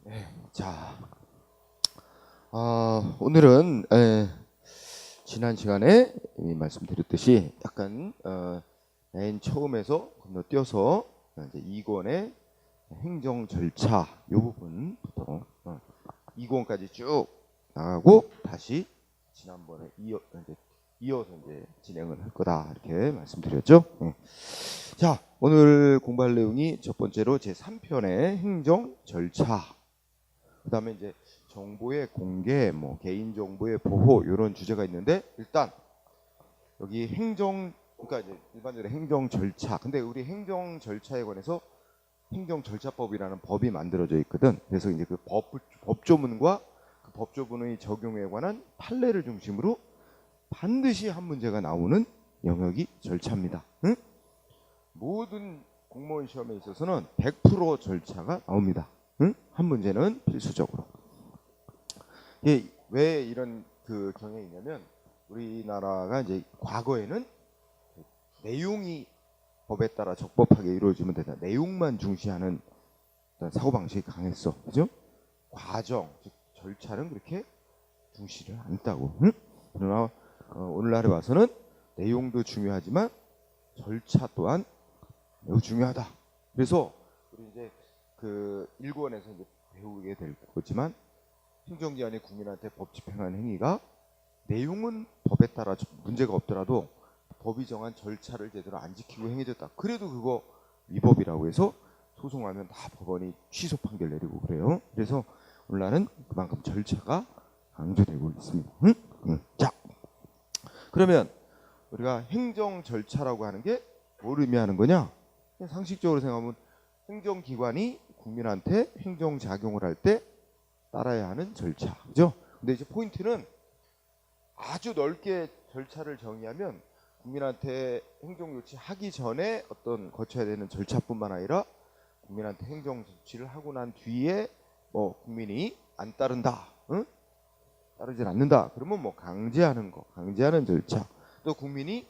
네, 자, 오늘은 지난 시간에 이미 말씀드렸듯이 약간 맨 처음에서 건너뛰어서 이제 2권의 행정 절차 이 부분부터 2권까지 쭉 나가고 다시 지난번에 이어서 이제 진행을 할 거다 이렇게 말씀드렸죠. 네. 자, 오늘 공부할 내용이 첫 번째로 제 3편의 행정 절차. 그다음에 이제 정보의 공개, 뭐 개인 정보의 보호 이런 주제가 있는데 일단 여기 그러니까 이제 일반적으로 행정 절차. 근데 우리 행정 절차에 관해서 행정 절차법이라는 법이 만들어져 있거든. 그래서 이제 그 법조문과 그 법조문의 적용에 관한 판례를 중심으로 반드시 한 문제가 나오는 영역이 절차입니다. 응? 모든 공무원 시험에 있어서는 100% 절차가 나옵니다. 응? 한 문제는 필수적으로. 왜 이런 그 경향이 있냐면 우리나라가 이제 과거에는 내용이 법에 따라 적법하게 이루어지면 된다. 내용만 중시하는 사고방식이 강했어. 그죠? 과정, 즉 절차는 그렇게 중시를 안 했다고. 응? 그러나 오늘날에 와서는 내용도 중요하지만 절차 또한 매우 중요하다. 그래서 우리 이제 그 1권에서 이제 배우게 될 거지만 행정기관이 국민한테 법 집행하는 행위가 내용은 법에 따라 문제가 없더라도 법이 정한 절차를 제대로 안 지키고 행해졌다. 그래도 그거 위법이라고 해서 소송하면 다 법원이 취소 판결 내리고 그래요. 그래서 오늘날은 그만큼 절차가 강조되고 있습니다. 자, 그러면 우리가 행정 절차라고 하는 게 뭘 의미하는 거냐? 상식적으로 생각하면 행정기관이 국민한테 행정작용을 할 때 따라야 하는 절차, 그죠? 근데 이제 포인트는 아주 넓게 절차를 정의하면 국민한테 행정 조치하기 전에 어떤 거쳐야 되는 절차뿐만 아니라 국민한테 행정 조치를 하고 난 뒤에 뭐 국민이 안 따른다, 응? 따르질 않는다. 그러면 뭐 강제하는 절차, 또 국민이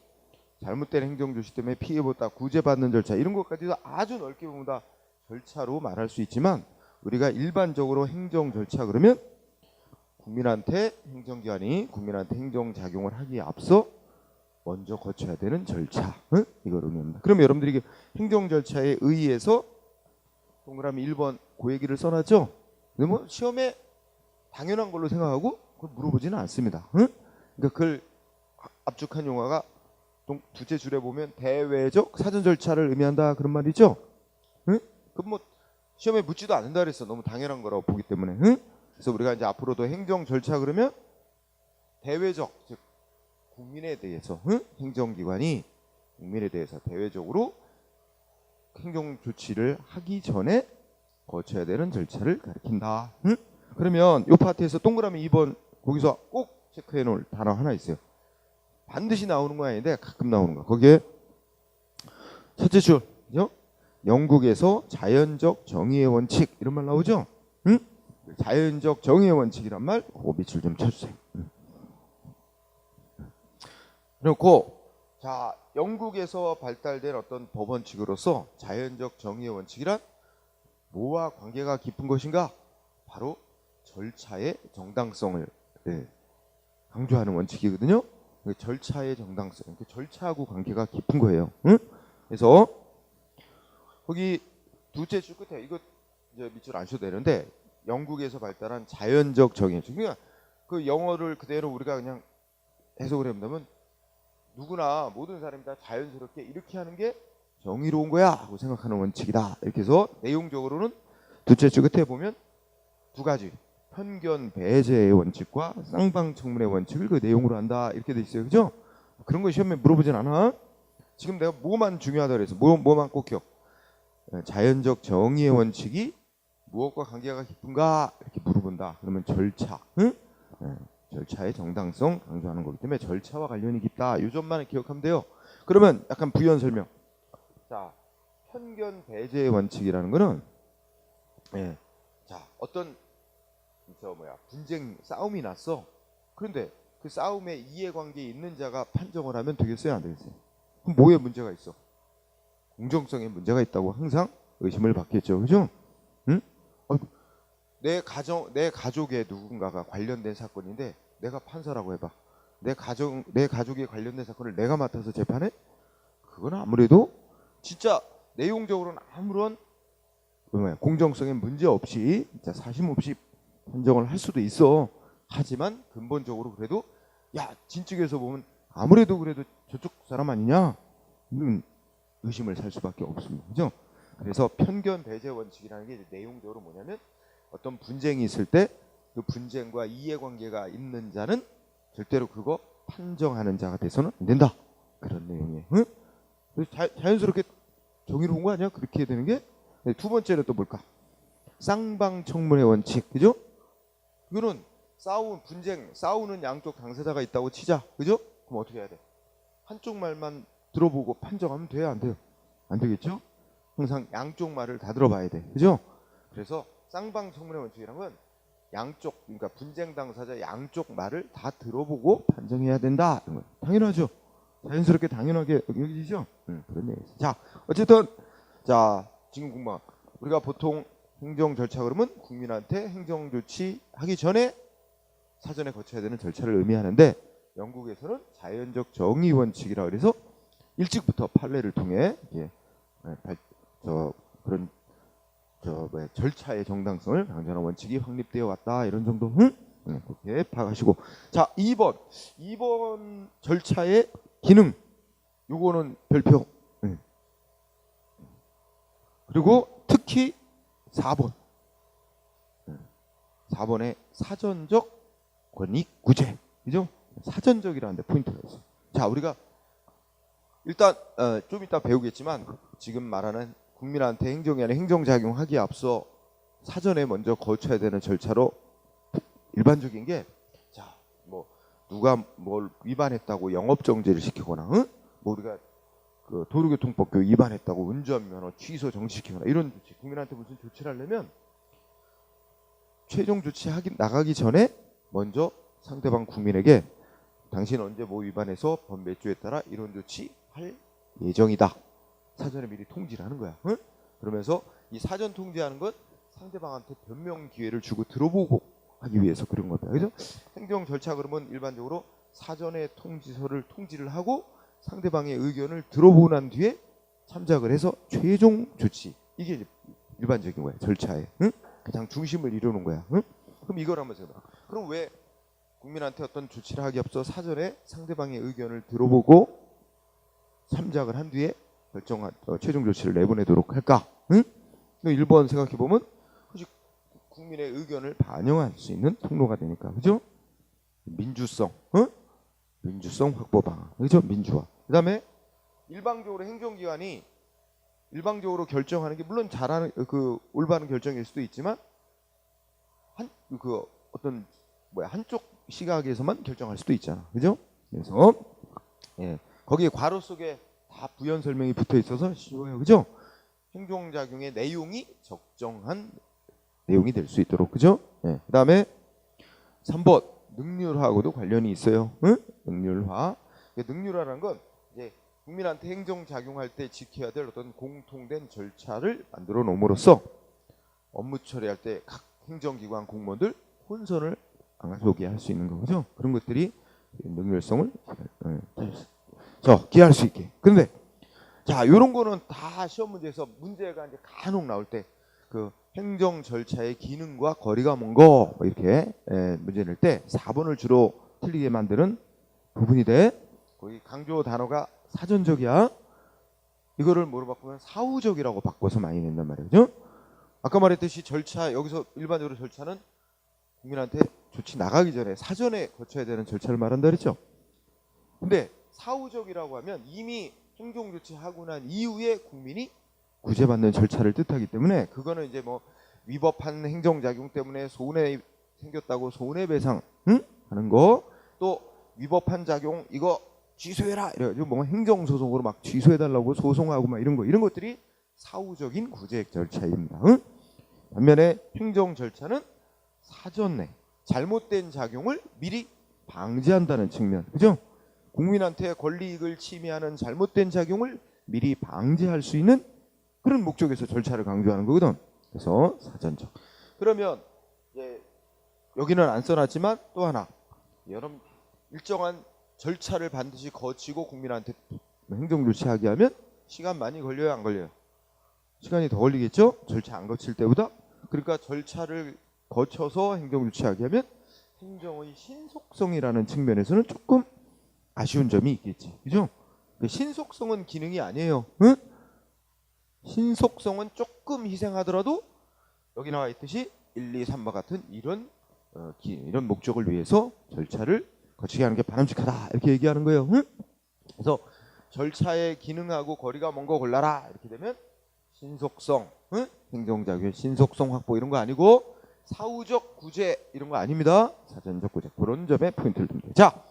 잘못된 행정 조치 때문에 피해보다 구제받는 절차 이런 것까지도 아주 넓게 보면 다 절차로 말할 수 있지만 우리가 일반적으로 행정 절차 그러면 행정기관이 국민한테 행정작용을 하기에 앞서 먼저 거쳐야 되는 절차, 응? 이걸 의미합니다. 그럼 여러분들이 행정 절차에 의해서 동그라미 1번 그 얘기를 써놨죠? 근데 뭐 시험에 당연한 걸로 생각하고 그걸 물어보지는 않습니다. 응? 그러니까 그걸 압축한 용어가 두째 줄에 보면 대외적 사전 절차를 의미한다 그런 말이죠. 응? 그럼 뭐 시험에 묻지도 않는다 그랬어. 너무 당연한 거라고 보기 때문에. 응? 그래서 우리가 이제 앞으로도 행정 절차 그러면 대외적, 즉 국민에 대해서, 응? 행정기관이 국민에 대해서 대외적으로 행정 조치를 하기 전에 거쳐야 되는 절차를 가리킨다. 응? 그러면 이 파트에서 동그라미 2번 거기서 꼭 체크해 놓을 단어 하나 있어요. 반드시 나오는 거 아닌데 가끔 나오는 거. 거기에 첫째 줄, 그죠? 영국에서 자연적 정의의 원칙 이런 말 나오죠? 응? 자연적 정의의 원칙이란 말, 그거 밑줄 좀 쳐주세요. 그렇고, 자, 영국에서 발달된 어떤 법 원칙으로서 자연적 정의의 원칙이란 뭐와 관계가 깊은 것인가? 바로 절차의 정당성을 강조하는 원칙이거든요. 절차의 정당성, 절차하고 관계가 깊은 거예요. 응? 그래서 거기 두째 줄 끝에 이거 이제 밑줄 안 쳐도 되는데 영국에서 발달한 자연적 정의. 그러니까 그 영어를 그대로 우리가 그냥 해석을 해본다면 누구나 모든 사람이 다 자연스럽게 이렇게 하는 게 정의로운 거야 하고 생각하는 원칙이다. 이렇게 해서 내용적으로는 두째 줄 끝에 보면 두 가지. 편견 배제의 원칙과 쌍방청문의 원칙을 그 내용으로 한다 이렇게 돼 있어요. 그죠? 그런 거 시험에 물어보진 않아. 지금 내가 뭐만 중요하다 그래서 뭐만 꼭 기억. 자연적 정의의 원칙이 무엇과 관계가 깊은가 이렇게 물어본다. 그러면 절차, 응? 절차의 정당성 강조하는 거기 때문에 절차와 관련이 깊다. 이 점만 기억하면 돼요. 그러면 약간 부연 설명. 자, 편견 배제의 원칙이라는 거는 자, 어떤 분쟁 싸움이 났어. 그런데 그 싸움에 이해관계에 있는 자가 판정을 하면 되겠어요, 안 되겠어요? 그럼 뭐에 문제가 있어? 공정성에 문제가 있다고 항상 의심을 받겠죠, 그죠? 응? 내 가족의 누군가가 관련된 사건인데 내가 판사라고 해봐. 내 가족에 관련된 사건을 내가 맡아서 재판해? 그건 아무래도 진짜 내용적으로는 아무런 공정성에 문제 없이 진짜 사심 없이 판정을 할 수도 있어. 하지만 근본적으로 그래도 야 진측에서 보면 아무래도 그래도 저쪽 사람 아니냐? 의심을 살 수밖에 없습니다. 그죠? 그래서 편견 배제 원칙이라는 게 이제 내용적으로 뭐냐면 어떤 분쟁이 있을 때 그 분쟁과 이해관계가 있는 자는 절대로 그거 판정하는 자가 돼서는 안 된다. 그런 내용이에요. 응? 자연스럽게 정의로 온 거 아니야? 그렇게 해야 되는 게. 네, 두 번째는 또 뭘까? 쌍방청문의 원칙. 그죠? 이거는 싸우는 양쪽 당사자가 있다고 치자. 그죠? 그럼 어떻게 해야 돼? 한쪽 말만 들어보고 판정하면 돼요? 안 돼요? 안 되겠죠? 항상 양쪽 말을 다 들어봐야 돼. 그죠? 그래서 쌍방청문의 원칙이란 건 양쪽, 그러니까 분쟁 당사자 양쪽 말을 다 들어보고 판정해야 된다. 당연하죠. 자연스럽게 당연하게 여기지죠. 그런 얘기죠. 자, 어쨌든 자 지금 궁금한 우리가 보통 행정 절차 그러면 국민한테 행정 조치 하기 전에 사전에 거쳐야 되는 절차를 의미하는데 영국에서는 자연적 정의 원칙이라 그래서 일찍부터 판례를 통해 그런 절차의 정당성을 강조하는 원칙이 확립되어 왔다. 이런 정도 그렇게 파악하시고 자 2번 절차의 기능 요거는 별표 그리고 특히 4번의 사전적 권익 구제 그죠? 사전적이라는 데 포인트가 있어요. 자 우리가 일단 좀 이따 배우겠지만 지금 말하는 국민한테 행정이 아닌 행정작용하기에 앞서 사전에 먼저 거쳐야 되는 절차로 일반적인 게 자 뭐 누가 뭘 위반했다고 영업정지를 시키거나 뭐 우리가 그 도로교통법 위반했다고 운전면허 취소 정지시키거나 이런 조치 국민한테 무슨 조치를 하려면 최종 조치 나가기 전에 먼저 상대방 국민에게 당신 언제 뭐 위반해서 법 몇 조에 따라 이런 조치 할 예정이다. 사전에 미리 통지를 하는 거야. 그러면서 이 사전 통지하는 건 상대방한테 변명 기회를 주고 들어보고 하기 위해서 그런 겁니다. 그죠? 행정 절차 그러면 일반적으로 사전에 통지를 하고 상대방의 의견을 들어보고 난 뒤에 참작을 해서 최종 조치 이게 이제 일반적인 거야. 절차에 가장 중심을 이루는 거야. 그럼 이걸 한번 생각해. 그럼 왜 국민한테 어떤 조치를 하기 앞서 사전에 상대방의 의견을 들어보고 참작을 한 뒤에 최종 조치를 내보내도록 할까? 1번 생각해 보면 국민의 의견을 반영할 수 있는 통로가 되니까 그죠? 민주성, 민주성 확보 방안, 그죠? 민주화. 그다음에 일방적으로 행정기관이 일방적으로 결정하는 게 물론 잘하는 올바른 결정일 수도 있지만 한쪽 시각에서만 결정할 수도 있잖아, 그죠? 그래서 거기에 괄호 속에 다 부연 설명이 붙어 있어서 쉬워요, 그죠? 행정작용의 내용이 적정한 내용이 될 수 있도록, 그죠? 그다음에 3번 능률화하고도 관련이 있어요. 능률화. 능률화라는 건 이제 국민한테 행정작용할 때 지켜야 될 어떤 공통된 절차를 만들어 놓음으로써 업무 처리할 때 각 행정기관 공무원들 혼선을 안 가져오게 할 수 있는 거죠. 그런 것들이 능률성을 기할 수 있게. 근데 자 이런 거는 다 시험 문제에서 문제가 이제 간혹 나올 때 그 행정 절차의 기능과 거리가 먼 거 이렇게 문제 낼 때 4번을 주로 틀리게 만드는 부분이 돼. 거기 강조 단어가 사전적이야. 이거를 뭐로 바꾸면 사후적이라고 바꿔서 많이 낸단 말이에요. 그죠? 아까 말했듯이 절차 여기서 일반적으로 절차는 국민한테 조치 나가기 전에 사전에 거쳐야 되는 절차를 말한다 그랬죠. 근데 사후적이라고 하면 이미 행정 조치하고 난 이후에 국민이 구제받는 절차를 뜻하기 때문에 그거는 이제 뭐 위법한 행정작용 때문에 손해 생겼다고 손해배상 하는 거 또 위법한 작용 이거 취소해라 이래가지고 뭐 행정소송으로 막 취소해달라고 소송하고 막 이런 것들이 사후적인 구제 절차입니다. 반면에 행정 절차는 사전에 잘못된 작용을 미리 방지한다는 측면, 그죠? 국민한테 권리이익을 침해하는 잘못된 작용을 미리 방지할 수 있는 그런 목적에서 절차를 강조하는 거거든. 그래서 사전적. 그러면 여기는 안 써놨지만 또 하나, 여러분 일정한 절차를 반드시 거치고 국민한테 행정 조치하게 하면 시간 많이 걸려요, 안 걸려요? 시간이 더 걸리겠죠? 절차 안 거칠 때보다. 그러니까 절차를 거쳐서 행정 조치하게 하면 행정의 신속성이라는 측면에서는 조금 아쉬운 점이 있겠지, 그죠? 신속성은 기능이 아니에요. 응? 신속성은 조금 희생하더라도 여기 나와 있듯이 1, 2, 3과 같은 이런 목적을 위해서 절차를 거치게 하는 게 바람직하다, 이렇게 얘기하는 거예요. 응? 그래서 절차의 기능하고 거리가 먼 거 골라라, 이렇게 되면 신속성, 응? 행정작용의 신속성 확보 이런 거 아니고 사후적 구제 이런 거 아닙니다. 사전적 구제, 그런 점에 포인트를 둡니다. 자,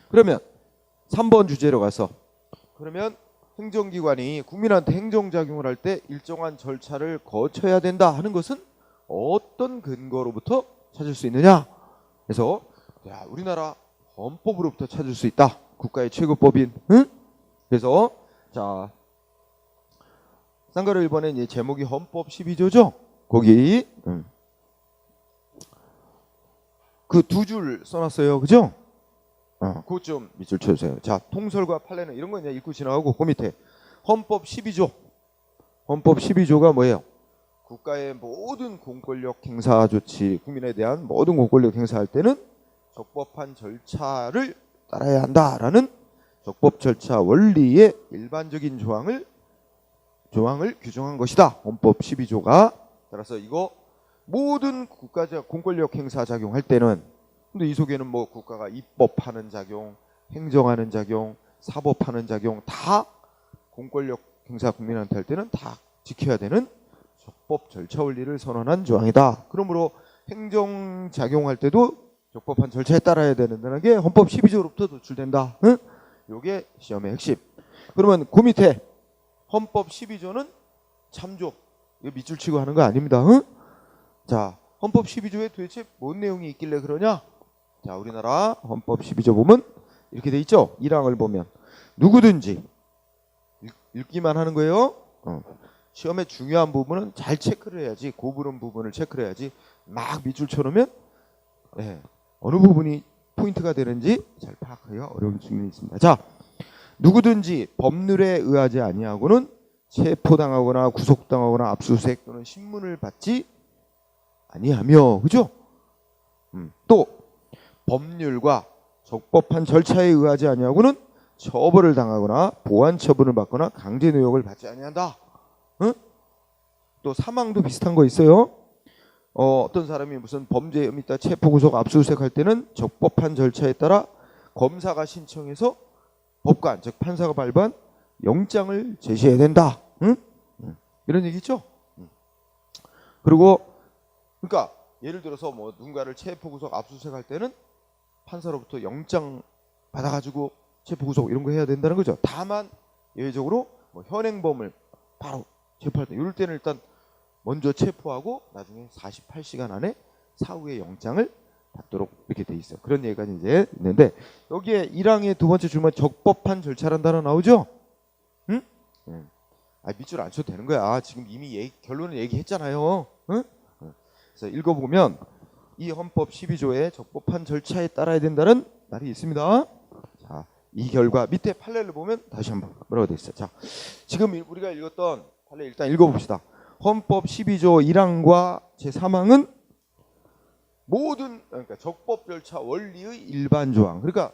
그러면 3번 주제로 가서, 그러면 행정기관이 국민한테 행정작용을 할 때 일정한 절차를 거쳐야 된다 하는 것은 어떤 근거로부터 찾을 수 있느냐? 그래서 자, 우리나라 헌법으로부터 찾을 수 있다. 국가의 최고법인. 응? 그래서 자, 쌍가루 1번에 이제 제목이 헌법 12조죠. 거기 그 두 줄 써놨어요, 그죠? 그것 좀 밑줄 쳐주세요. 자, 통설과 판례는 이런 거 그냥 읽고 지나가고, 그 밑에 헌법 12조. 헌법 12조가 뭐예요? 국가의 모든 공권력 행사 조치, 국민에 대한 모든 공권력 행사할 때는 적법한 절차를 따라야 한다라는 적법 절차 원리의 일반적인 조항을 규정한 것이다. 헌법 12조가. 따라서 이거 모든 국가적 공권력 행사 작용할 때는, 근데 이 속에는 뭐 국가가 입법하는 작용, 행정하는 작용, 사법하는 작용 다 공권력 행사 국민한테 할 때는 다 지켜야 되는 적법 절차 원리를 선언한 조항이다. 그러므로 행정 작용할 때도 적법한 절차에 따라야 된다는 게 헌법 12조로부터 도출된다. 응? 요게 시험의 핵심. 그러면 그 밑에 헌법 12조는 참조, 이거 밑줄 치고 하는 거 아닙니다. 응? 자, 헌법 12조에 도대체 뭔 내용이 있길래 그러냐? 자, 우리나라 헌법 12조 보면 이렇게 돼 있죠. 1항을 보면 누구든지 읽기만 하는 거예요. 시험의 중요한 부분은 잘 체크를 해야지, 고부름 부분을 체크를 해야지 막 밑줄 쳐놓으면 어느 부분이 포인트가 되는지 잘 파악하기가 어려운 측면이 있습니다. 자, 누구든지 법률에 의하지 아니하고는 체포당하거나 구속당하거나 압수수색 또는 신문을 받지 아니하며, 그죠? 또 법률과 적법한 절차에 의하지 아니하고는 처벌을 당하거나 보안 처분을 받거나 강제 노역을 받지 아니한다. 응? 또 사망도 비슷한 거 있어요. 어떤 사람이 무슨 범죄 혐의 있다 체포 구속 압수수색 할 때는 적법한 절차에 따라 검사가 신청해서 법관 즉 판사가 발부한 영장을 제시해야 된다. 응? 이런 얘기 있죠. 그리고 그러니까 예를 들어서 뭐 누군가를 체포 구속 압수수색 할 때는 판사로부터 영장 받아가지고 체포 구속 이런 거 해야 된다는 거죠. 다만 예외적으로 뭐 현행범을 바로 체포할 때, 이럴 때는 일단 먼저 체포하고 나중에 48시간 안에 사후에 영장을 받도록 이렇게 돼 있어요. 그런 얘기가 이제 있는데, 여기에 1항의 두 번째 줄만 적법한 절차란 단어 나오죠? 응? 밑줄 안 쳐도 되는 거야. 지금 이미 결론을 얘기했잖아요. 응? 그래서 읽어보면 이 헌법 12조의 적법한 절차에 따라야 된다는 말이 있습니다. 자, 이 결과 밑에 판례를 보면 다시 한번 뭐라고 돼 있어요. 자, 지금 우리가 읽었던 판례 일단 읽어봅시다. 헌법 12조 1항과 제3항은 모든, 그러니까 적법 절차 원리의 일반 조항, 그러니까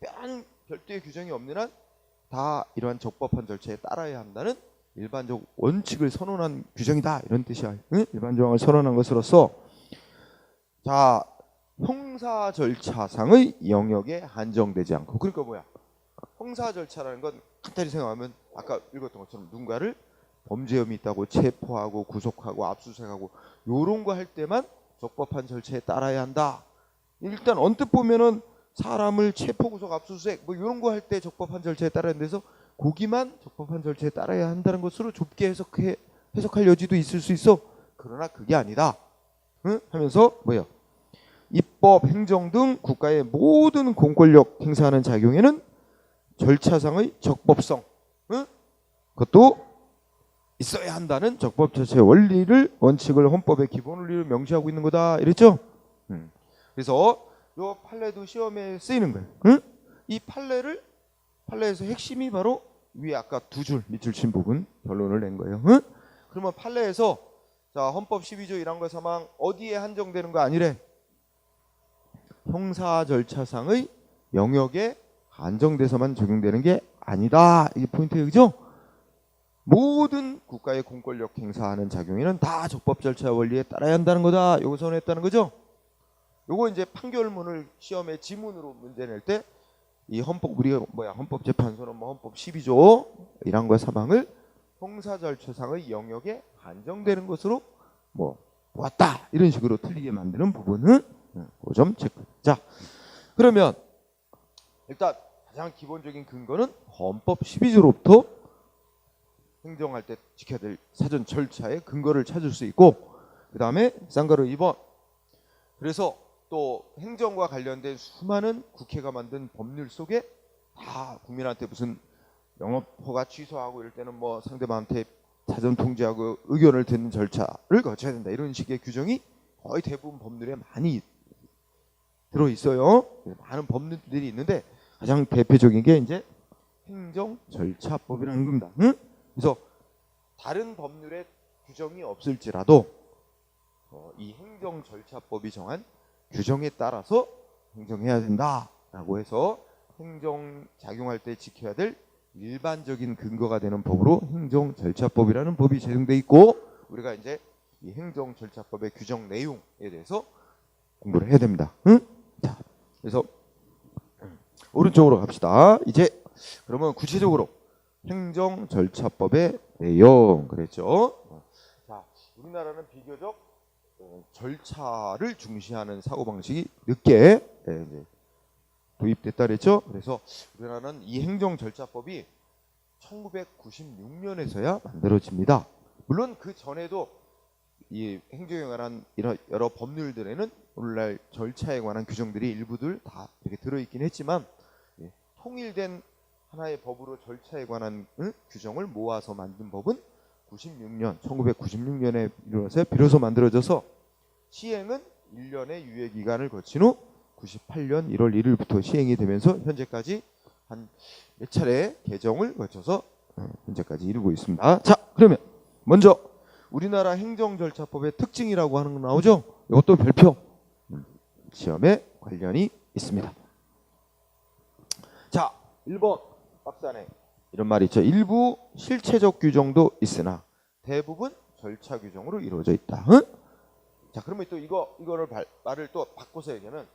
특별한 별도의 규정이 없는 한 다 이러한 적법한 절차에 따라야 한다는 일반적 원칙을 선언한 규정이다, 이런 뜻이야. 응? 일반 조항을 선언한 것으로서, 자, 형사 절차상의 영역에 한정되지 않고, 그러니까 뭐야? 형사 절차라는 건 간단히 생각하면 아까 읽었던 것처럼 누군가를 범죄 혐의 있다고 체포하고 구속하고 압수수색하고 요런 거 할 때만 적법한 절차에 따라야 한다. 일단 언뜻 보면은 사람을 체포 구속 압수수색 뭐 이런 거 할 때 적법한 절차에 따라야 한다서 거기만 적법한 절차에 따라야 한다는 것으로 좁게 해석할 여지도 있을 수 있어. 그러나 그게 아니다. 응? 하면서 뭐야? 입법, 행정 등 국가의 모든 공권력 행사하는 작용에는 절차상의 적법성, 응? 그것도 있어야 한다는 적법 절차의 원리를 원칙을 헌법의 기본 원리를 명시하고 있는 거다 이랬죠. 그래서 요 판례도 시험에 쓰이는 거예요. 응? 이 판례에서 핵심이 바로 위에 아까 두 줄 밑줄 친 부분 결론을 낸 거예요. 응? 그러면 판례에서 자 헌법 12조 1항과 3항 어디에 한정되는 거 아니래? 형사 절차상의 영역에 한정돼서만 적용되는 게 아니다. 이게 포인트예요, 그죠? 모든 국가의 공권력 행사하는 작용에는 다 적법 절차 원리에 따라야 한다는 거다. 요거 선언했다는 거죠. 요거 이제 판결문을 시험에 지문으로 문제 낼 때 이 헌법재판소는 뭐 헌법 12조 1항과 3항을 형사 절차상의 영역에 한정되는 것으로 뭐 보았다. 이런 식으로 틀리게 만드는 부분은 그 점 체크. 자, 그러면 일단 가장 기본적인 근거는 헌법 12조로부터 행정할 때 지켜야 될 사전 절차의 근거를 찾을 수 있고, 그 다음에 쌍가루 2번. 그래서 또 행정과 관련된 수많은 국회가 만든 법률 속에 다 국민한테 무슨 영업허가 취소하고 이럴 때는 뭐 상대방한테 사전 통지하고 의견을 듣는 절차를 거쳐야 된다. 이런 식의 규정이 거의 대부분 법률에 많이 들어있어요. 많은 법률들이 있는데 가장 대표적인 게 이제 행정절차법이라는 겁니다. 응? 그래서 다른 법률에 규정이 없을지라도 이 행정절차법이 정한 규정에 따라서 행정해야 된다라고 해서 행정 작용할 때 지켜야 될 일반적인 근거가 되는 법으로 행정절차법이라는 법이 제정돼 있고, 우리가 이제 이 행정절차법의 규정 내용에 대해서 공부를 해야 됩니다. 응? 자, 그래서 오른쪽으로 갑시다. 이제 그러면 구체적으로 행정절차법의 내용 그랬죠. 자, 우리나라는 비교적 절차를 중시하는 사고방식이 늦게 이제 도입됐다 그랬죠. 그래서 우리나라는 이 행정절차법이 1996년에서야 만들어집니다. 물론 그 전에도 이 행정에 관한 여러 법률들에는 오늘날 절차에 관한 규정들이 일부들 다 이렇게 들어있긴 했지만, 통일된 하나의 법으로 절차에 관한 규정을 모아서 만든 법은 1996년에 이루어서 비로소 만들어져서 시행은 1년의 유예 기간을 거친 후 98년 1월 1일부터 시행이 되면서 현재까지 한 몇 차례 개정을 거쳐서 현재까지 이루고 있습니다. 자, 그러면 먼저 우리나라 행정절차법의 특징이라고 하는 거 나오죠? 이것도 별표 시험에 관련이 있습니다. 자, 1번 박스 안에 이런 말이 있죠. 일부 실체적 규정도 있으나 대부분 절차 규정으로 이루어져 있다. 응? 자, 그러면 또 이거를 말을 또 바꿔서 얘기하면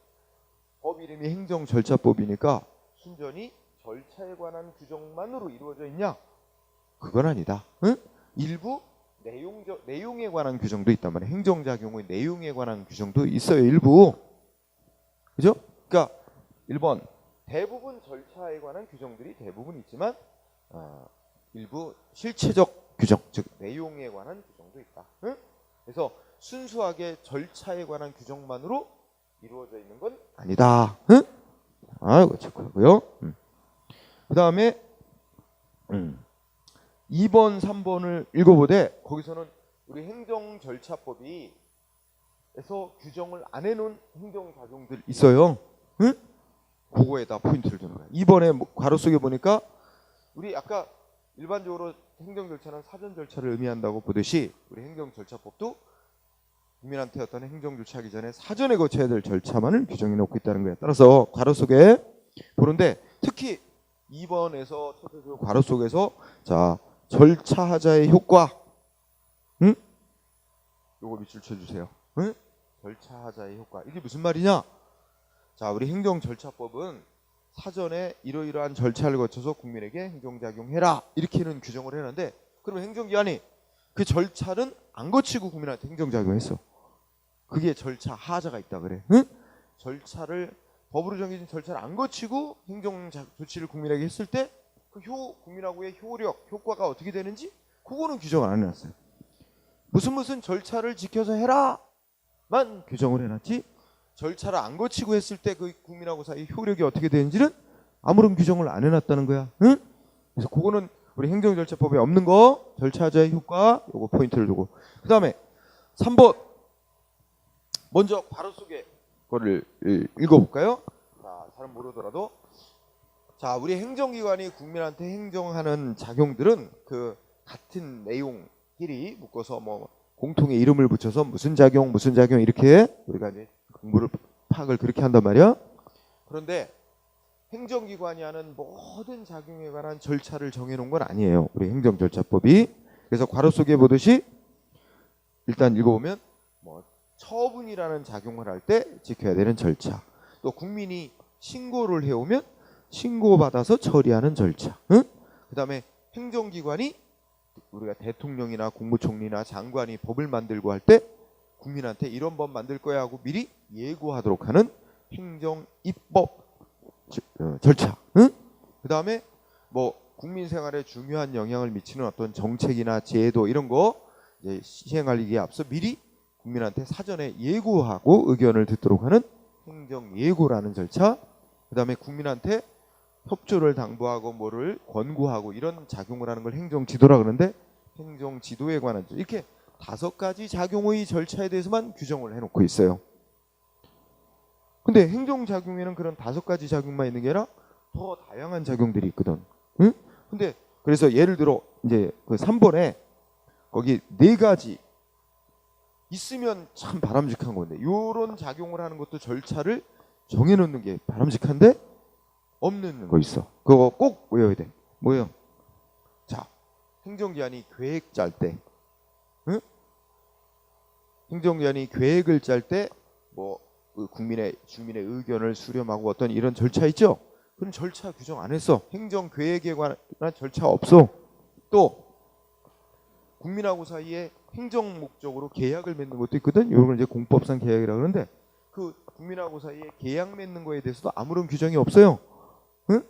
법 이름이 행정절차법이니까 순전히 절차에 관한 규정만으로 이루어져 있냐? 그건 아니다. 응? 일부 내용에 관한 규정도 있단 말이에요. 행정작용의 내용에 관한 규정도 있어요. 일부. 그죠? 그러니까 1번 대부분 절차에 관한 규정들이 대부분 있지만 일부 실체적 규정, 즉 내용에 관한 규정도 있다. 응? 그래서 순수하게 절차에 관한 규정만으로 이루어져 있는 건 아니다. 응? 이거 체크하고요. 그 다음에 2번, 3번을 읽어보되 거기서는 우리 행정절차법이 에서 규정을 안 해놓은 행정작용들 있어요. 응? 그거에다 포인트를 두는 거야. 2번에 괄호 속에 보니까 우리 아까 일반적으로 행정절차는 사전 절차를 의미한다고 보듯이 우리 행정절차법도 국민한테 어떤 행정조치 하기 전에 사전에 거쳐야 될 절차만을 규정해 놓고 있다는 거예요. 따라서 괄호 속에 보는데 특히 2번에서 괄호 속에서 자 절차하자의 효과, 응? 요거 밑줄 쳐주세요. 응? 절차하자의 효과, 이게 무슨 말이냐? 자, 우리 행정절차법은 사전에 이러이러한 절차를 거쳐서 국민에게 행정작용해라 이렇게는 규정을 해놨는데, 그러면 행정기관이 그 절차는 안 거치고 국민한테 행정작용했어. 그게 절차 하자가 있다 그래. 응? 절차를 법으로 정해진 절차를 안 거치고 행정 조치를 국민에게 했을 때 그 국민하고의 효과가 어떻게 되는지 그거는 규정을 안 해놨어요. 무슨 절차를 지켜서 해라만 규정을 해놨지, 절차를 안 거치고 했을 때 그 국민하고 사이 효력이 어떻게 되는지는 아무런 규정을 안 해놨다는 거야. 응? 그래서 그거는 우리 행정절차법에 없는 거 절차자의 효과 요거 포인트를 두고 그다음에 3번 먼저 괄호 속에 거를 읽어볼까요? 자, 잘 모르더라도 자 우리 행정기관이 국민한테 행정하는 작용들은 그 같은 내용끼리 묶어서 뭐 공통의 이름을 붙여서 무슨 작용 이렇게 우리가 이제 공부를 파악을 그렇게 한단 말이야. 그런데 행정기관이 하는 모든 작용에 관한 절차를 정해놓은 건 아니에요. 우리 행정절차법이. 그래서 괄호 속에 보듯이 일단 읽어보면 뭐 처분이라는 작용을 할 때 지켜야 되는 절차. 또 국민이 신고를 해오면 신고받아서 처리하는 절차. 응? 그다음에 행정기관이 우리가 대통령이나 국무총리나 장관이 법을 만들고 할 때 국민한테 이런 법 만들 거야 하고 미리 예고하도록 하는 행정입법 절차. 응? 그다음에 뭐 국민 생활에 중요한 영향을 미치는 어떤 정책이나 제도 이런 거 이제 시행하기에 앞서 미리 국민한테 사전에 예고하고 의견을 듣도록 하는 행정예고라는 절차. 그다음에 국민한테 협조를 당부하고 뭐를 권고하고 이런 작용을 하는 걸 행정지도라 그러는데 행정지도에 관한 이렇게 5가지 작용의 절차에 대해서만 규정을 해놓고 있어요. 근데 행정작용에는 그런 5가지 작용만 있는 게 아니라 더 다양한 작용들이 있거든. 응? 근데 그래서 예를 들어 이제 그 3번에 거기 4가지 있으면 참 바람직한 건데 요런 작용을 하는 것도 절차를 정해놓는 게 바람직한데 없는 거 있어. 그거 꼭 외워야 돼. 뭐예요? 자, 행정기관이 계획 짤 때, 응? 행정기관이 계획을 짤 때 뭐 국민의 주민의 의견을 수렴하고 어떤 이런 절차 있죠? 그런 절차 규정 안 했어. 행정계획에 관한 절차 없어. 또 국민하고 사이에 행정 목적으로 계약을 맺는 것도 있거든. 이런 걸 이제 공법상 계약이라고 그러는데 그 국민하고 사이에 계약 맺는 거에 대해서도 아무런 규정이 없어요. 응?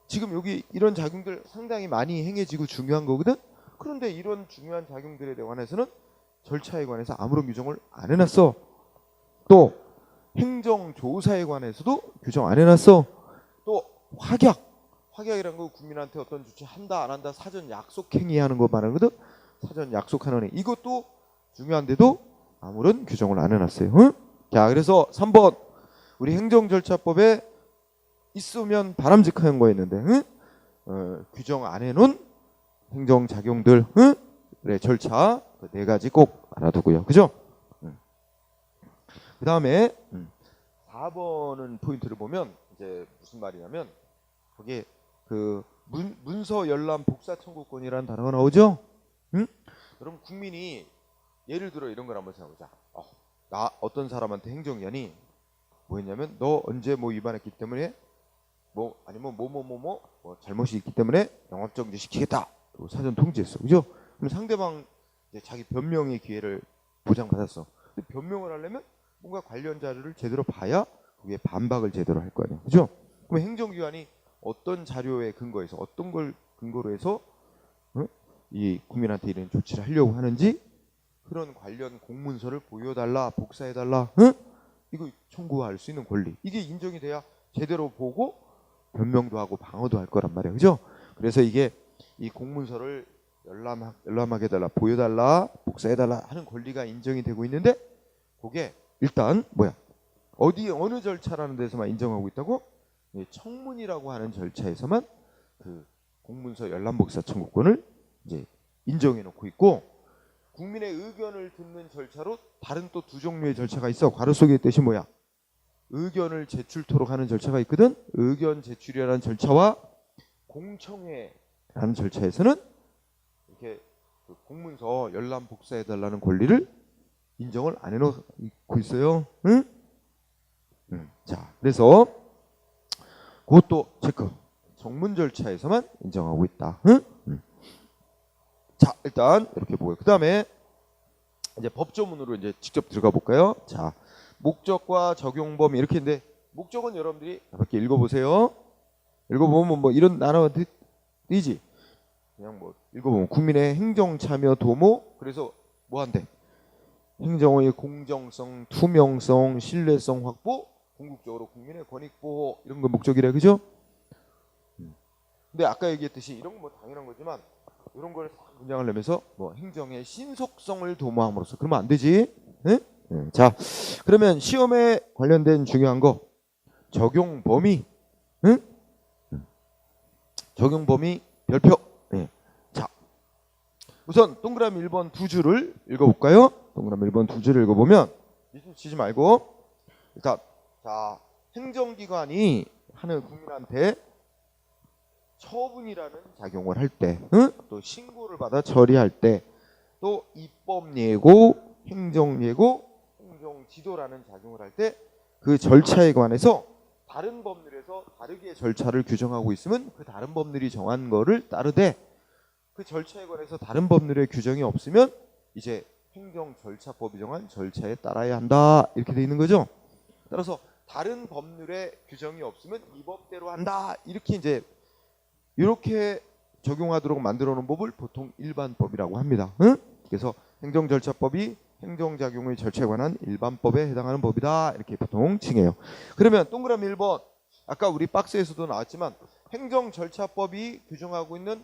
지금 여기 이런 작용들 상당히 많이 행해지고 중요한 거거든. 그런데 이런 중요한 작용들에 관해서는 절차에 관해서 아무런 규정을 안 해놨어. 또 행정조사에 관해서도 규정 안 해놨어. 또 확약이라는 거 국민한테 어떤 조치 한다 안 한다 사전 약속 행위하는 거 말하는 거거든. 사전 약속하는 행위 이것도 중요한데도 아무런 규정을 안 해놨어요. 응? 자 그래서 3번 우리 행정절차법에 있으면 바람직한 거였는데 응? 규정 안 해놓은 행정작용들 응? 그래 절차 그 4가지 꼭 알아두고요. 그죠? 그 다음에 4번은 포인트를 보면 이제 무슨 말이냐면 거기에 그 문서 열람 복사 청구권이라는 단어가 나오죠. 응? 여러분 국민이 예를 들어 이런 걸 한번 생각해보자. 나 어떤 사람한테 행정기관이 뭐 했냐면 너 언제 뭐 위반했기 때문에 뭐 아니면 뭐 잘못이 있기 때문에 영업정지 시키겠다. 그리고 사전 통지했어. 그죠? 그럼 상대방 이제 자기 변명의 기회를 보장받았어. 근데 변명을 하려면 뭔가 관련 자료를 제대로 봐야 그게 반박을 제대로 할 거 아니에요. 그죠? 그럼 행정기관이 어떤 자료에 근거해서 어떤 걸 근거로 해서 이 국민한테 이런 조치를 하려고 하는지 그런 관련 공문서를 보여달라, 복사해달라, 이거 청구할 수 있는 권리. 이게 인정이 돼야 제대로 보고 변명도 하고 방어도 할 거란 말이에요. 그죠? 그래서 이게 이 공문서를 열람하게 해달라, 보여달라, 복사해달라 하는 권리가 인정이 되고 있는데 그게 일단 어느 절차라는 데서만 인정하고 있다고? 청문이라고 하는 절차에서만 그 공문서 열람 복사 청구권을 이제 인정해 놓고 있고 국민의 의견을 듣는 절차로 다른 또 2종류의 절차가 있어. 괄호 속에 뜻이 뭐야? 의견을 제출토록 하는 절차가 있거든. 의견 제출이라는 절차와 공청회라는 절차에서는 이렇게 그 공문서 열람 복사해 달라는 권리를 인정을 안 해놓고 있어요. 응? 자, 그래서 그것도 체크. 정문 절차에서만 인정하고 있다. 응? 자, 일단 이렇게 보고요. 그 다음에 이제 법조문으로 이제 직접 들어가 볼까요? 자, 목적과 적용 범위 이렇게 있는데 목적은 여러분들이 이렇게 읽어보세요. 읽어보면 뭐 이런 나눠 뜨지. 그냥 뭐 읽어보면 국민의 행정 참여 도모 그래서 뭐 한대? 행정의 공정성, 투명성, 신뢰성 확보, 궁극적으로 국민의 권익 보호 이런 거 목적이래. 그죠? 근데 아까 얘기했듯이 이런 건 뭐 당연한 거지만 이런 걸 싹 문장을 내면서 뭐 행정의 신속성을 도모함으로써 그러면 안 되지. 네? 네. 자, 그러면 시험에 관련된 중요한 거 적용 범위, 응? 적용 범위 별표. 네. 자, 우선 동그라미 1번 두 줄을 읽어볼까요? 동그라미 1번 두 줄을 읽어보면 미술 치지 말고 일단 자 행정기관이 하는 국민한테 처분이라는 작용을 할 때, 응? 또 신고를 받아 처리할 때, 또 입법예고, 행정예고, 행정지도라는 작용을 할 때 그 절차에 관해서 다른 법률에서 다르게 절차를 규정하고 있으면 그 다른 법률이 정한 거를 따르되 그 절차에 관해서 다른 법률의 규정이 없으면 이제 행정절차법이 정한 절차에 따라야 한다 이렇게 돼 있는 거죠. 따라서 다른 법률의 규정이 없으면 이 법대로 한다 이렇게 이제 이렇게 적용하도록 만들어 놓은 법을 보통 일반법이라고 합니다. 응? 그래서 행정절차법이 행정작용의 절차에 관한 일반법에 해당하는 법이다 이렇게 보통 칭해요. 그러면 동그라미 1번 아까 우리 박스에서도 나왔지만 행정절차법이 규정하고 있는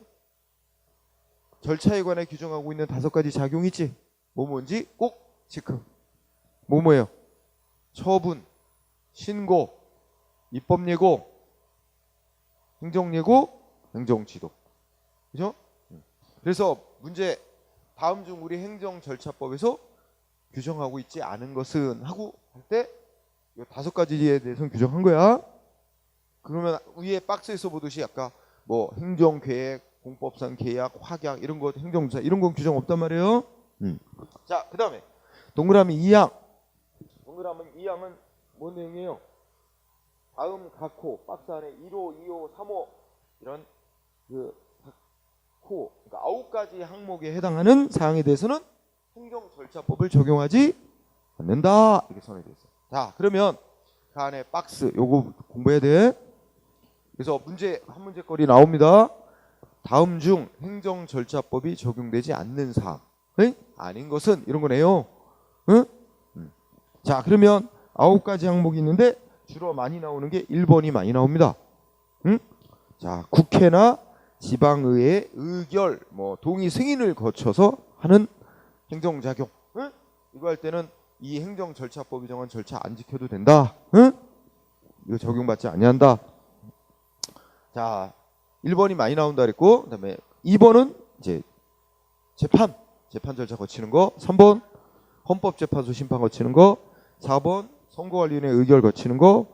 절차에 관해 규정하고 있는 5가지 작용이 있지. 뭔지 꼭 체크. 뭐예요? 처분, 신고, 입법예고, 행정예고, 행정지도. 그죠? 그래서 문제 다음 중 우리 행정절차법에서 규정하고 있지 않은 것은 하고 할 때 이 5가지에 대해서는 규정한 거야. 그러면 위에 박스에서 보듯이 아까 뭐 행정계획, 공법상 계약, 확약 이런 거 행정조사 이런 건 규정 없단 말이에요. 자, 그 다음에 동그라미 2항. 동그라미 2항은 뭔 내용이에요? 다음 각 호 박스 안에 1호, 2호, 3호 이런 그 호, 그러니까 9가지 항목에 해당하는 사항에 대해서는 행정절차법을 적용하지 않는다 이렇게 선언이 되어 있어요. 자, 그러면 그 안에 박스 요거 공부해야 돼. 그래서 문제 한 문제거리 나옵니다. 다음 중 행정절차법이 적용되지 않는 사항, 응? 아닌 것은 이런 거네요. 응? 자, 그러면 9가지 항목이 있는데 주로 많이 나오는 게 1번이 많이 나옵니다. 응? 자, 국회나 지방의회 의결, 뭐 동의 승인을 거쳐서 하는 행정작용. 응? 이거 할 때는 이 행정절차법이 정한 절차 안 지켜도 된다. 응? 이거 적용받지 아니한다. 자, 1번이 많이 나온다 그랬고, 그다음에 2번은 이제 재판 절차 거치는 거, 3번 헌법재판소 심판 거치는 거, 4번 선거관리위원회 의결 거치는 거,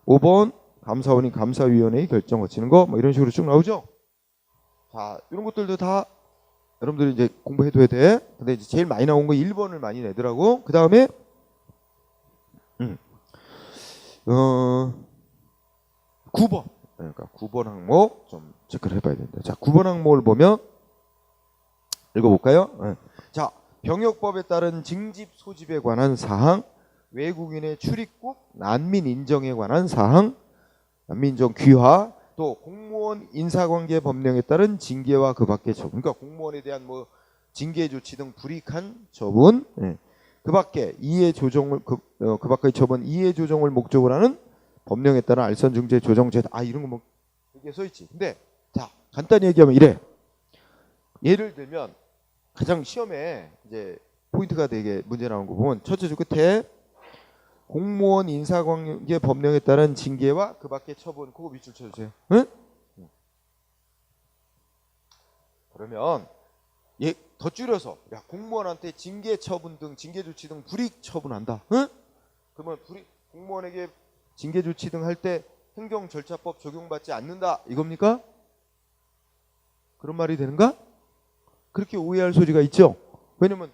5번 감사원이 감사위원회의 결정 거치는 거, 뭐 이런 식으로 쭉 나오죠. 자, 이런 것들도 다 여러분들이 이제 공부해둬야 돼. 근데 이제 제일 많이 나온 거 1번을 많이 내더라고. 그 다음에 9번. 그러니까 9번 항목 좀 체크를 해봐야 된다. 자, 9번 항목을 보면 읽어볼까요? 네. 자, 병역법에 따른 징집 소집에 관한 사항, 외국인의 출입국, 난민 인정에 관한 사항, 난민 인정 귀화, 또 공무원 인사관계 법령에 따른 징계와 그 밖의 처분. 그러니까 공무원에 대한 뭐 징계 조치 등 불이익한 처분, 네. 그 밖에 이해 조정을 그 밖의 처분 이해 조정을 목적으로 하는 법령에 따른 알선 중재 조정 제도 이런 거 뭐 여기에 써 있지. 근데 자, 간단히 얘기하면 이래. 예를 들면 가장 시험에 이제 포인트가 되게 문제 나온 거 보면 첫째 줄 끝에 공무원 인사관계 법령에 따른 징계와 그 밖의 처분 그거 밑줄 쳐주세요. 응? 그러면 더 줄여서 야 공무원한테 징계 처분 등 징계 조치 등 불이익 처분한다. 응? 그러면 공무원에게 징계 조치 등 할 때 행정절차법 적용받지 않는다 이겁니까? 그런 말이 되는가? 그렇게 오해할 소지가 있죠. 왜냐면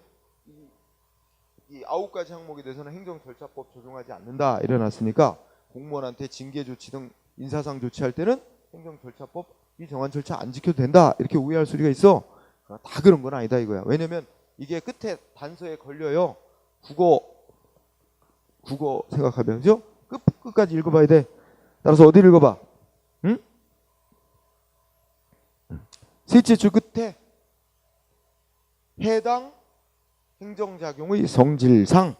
이 9가지 항목에 대해서는 행정절차법 적용하지 않는다 이래놨으니까 공무원한테 징계 조치 등 인사상 조치할 때는 행정절차법이 정한 절차 안 지켜도 된다 이렇게 오해할 소리가 있어. 다 그런 건 아니다 이거야. 왜냐면 이게 끝에 단서에 걸려요. 국어 생각하면 그죠? 끝까지 읽어봐야 돼. 따라서 어디를 읽어봐? 응? 셋째 줄 끝에 해당 행정작용의 성질상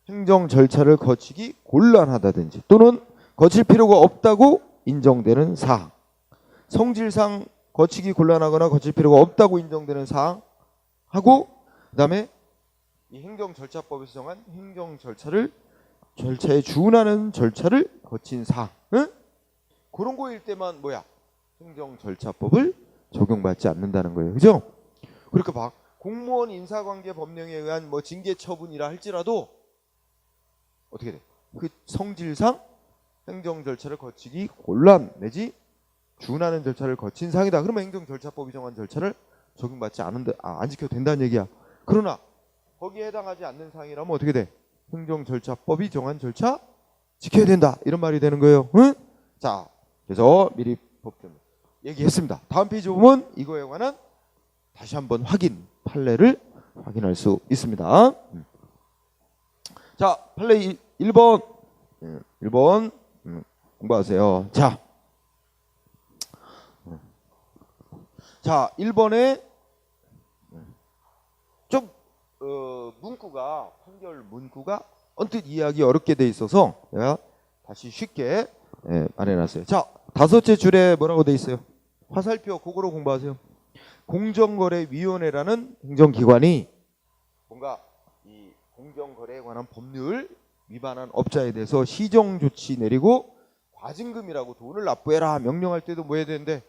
행정 절차를 거치기 곤란하다든지 또는 거칠 필요가 없다고 인정되는 사항, 성질상 거치기 곤란하거나 거칠 필요가 없다고 인정되는 사항 하고, 그다음에 이 행정절차법에서 정한 행정 절차에 준하는 절차를 거친 사항, 응? 그런 거일 때만 뭐야? 행정절차법을 적용받지 않는다는 거예요. 그죠? 그러니까 막 공무원 인사관계 법령에 의한 뭐 징계 처분이라 할지라도 어떻게 돼? 그 성질상 행정 절차를 거치기 곤란 내지 준하는 절차를 거친 사항이다. 그러면 행정절차법이 정한 절차를 적용받지 않는다, 안 지켜도 된다는 얘기야. 그러나 거기에 해당하지 않는 사항이라면 어떻게 돼? 행정절차법이 정한 절차 지켜야 된다, 이런 말이 되는 거예요. 응? 자, 그래서 미리 법정 얘기했습니다. 다음 페이지 보면 이거에 관한 다시 한번 판례를 확인할 수 있습니다. 자, 판례 1번. 1번 공부하세요. 자, 1번에 좀 문구가, 판결 문구가 언뜻 이해하기 어렵게 돼 있어서 내가 다시 쉽게 말해놨어요. 자, 5째 줄에 뭐라고 돼 있어요? 화살표, 그거로 공부하세요. 공정거래위원회라는 행정기관이 뭔가 이 공정거래에 관한 법률 위반한 업자에 대해서 시정조치 내리고 과징금이라고 돈을 납부해라 명령할 때도 뭐 해야 되는데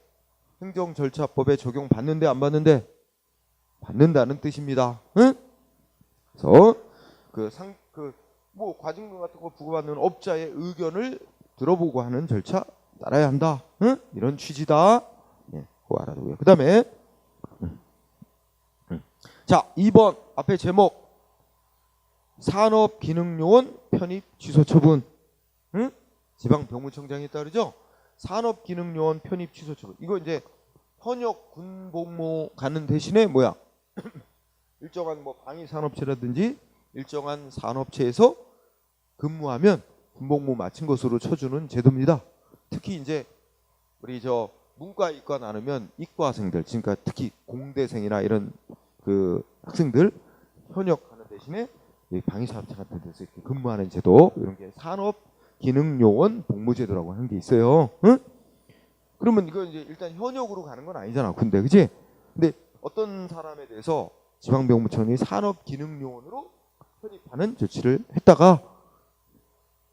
행정절차법에 적용받는데 안 받는데? 받는다는 뜻입니다. 응? 그래서 뭐 과징금 같은 거 부과받는 업자의 의견을 들어보고 하는 절차 따라야 한다. 응? 이런 취지다. 예, 그거 알아두고요. 그 다음에 자, 2번 앞에 제목 산업기능요원 편입 취소 처분. 응? 지방병무청장에 따르죠. 산업기능요원 편입 취소 처분. 이거 이제 현역 군복무 가는 대신에 뭐야? 일정한 뭐 방위산업체라든지 일정한 산업체에서 근무하면 군복무 마친 것으로 쳐주는 제도입니다. 특히 이제 우리 저 문과 이과 나누면 이과생들, 그러니까 특히 공대생이나 이런 그 학생들 현역 가는 대신에 방위산업체 같은 데서 이렇게 근무하는 제도, 이런 게 산업기능요원 복무제도라고 하는 게 있어요. 응? 그러면 이거 이제 일단 현역으로 가는 건 아니잖아, 군대, 그지? 근데 어떤 사람에 대해서 지방병무청이 산업기능요원으로 편입하는 조치를 했다가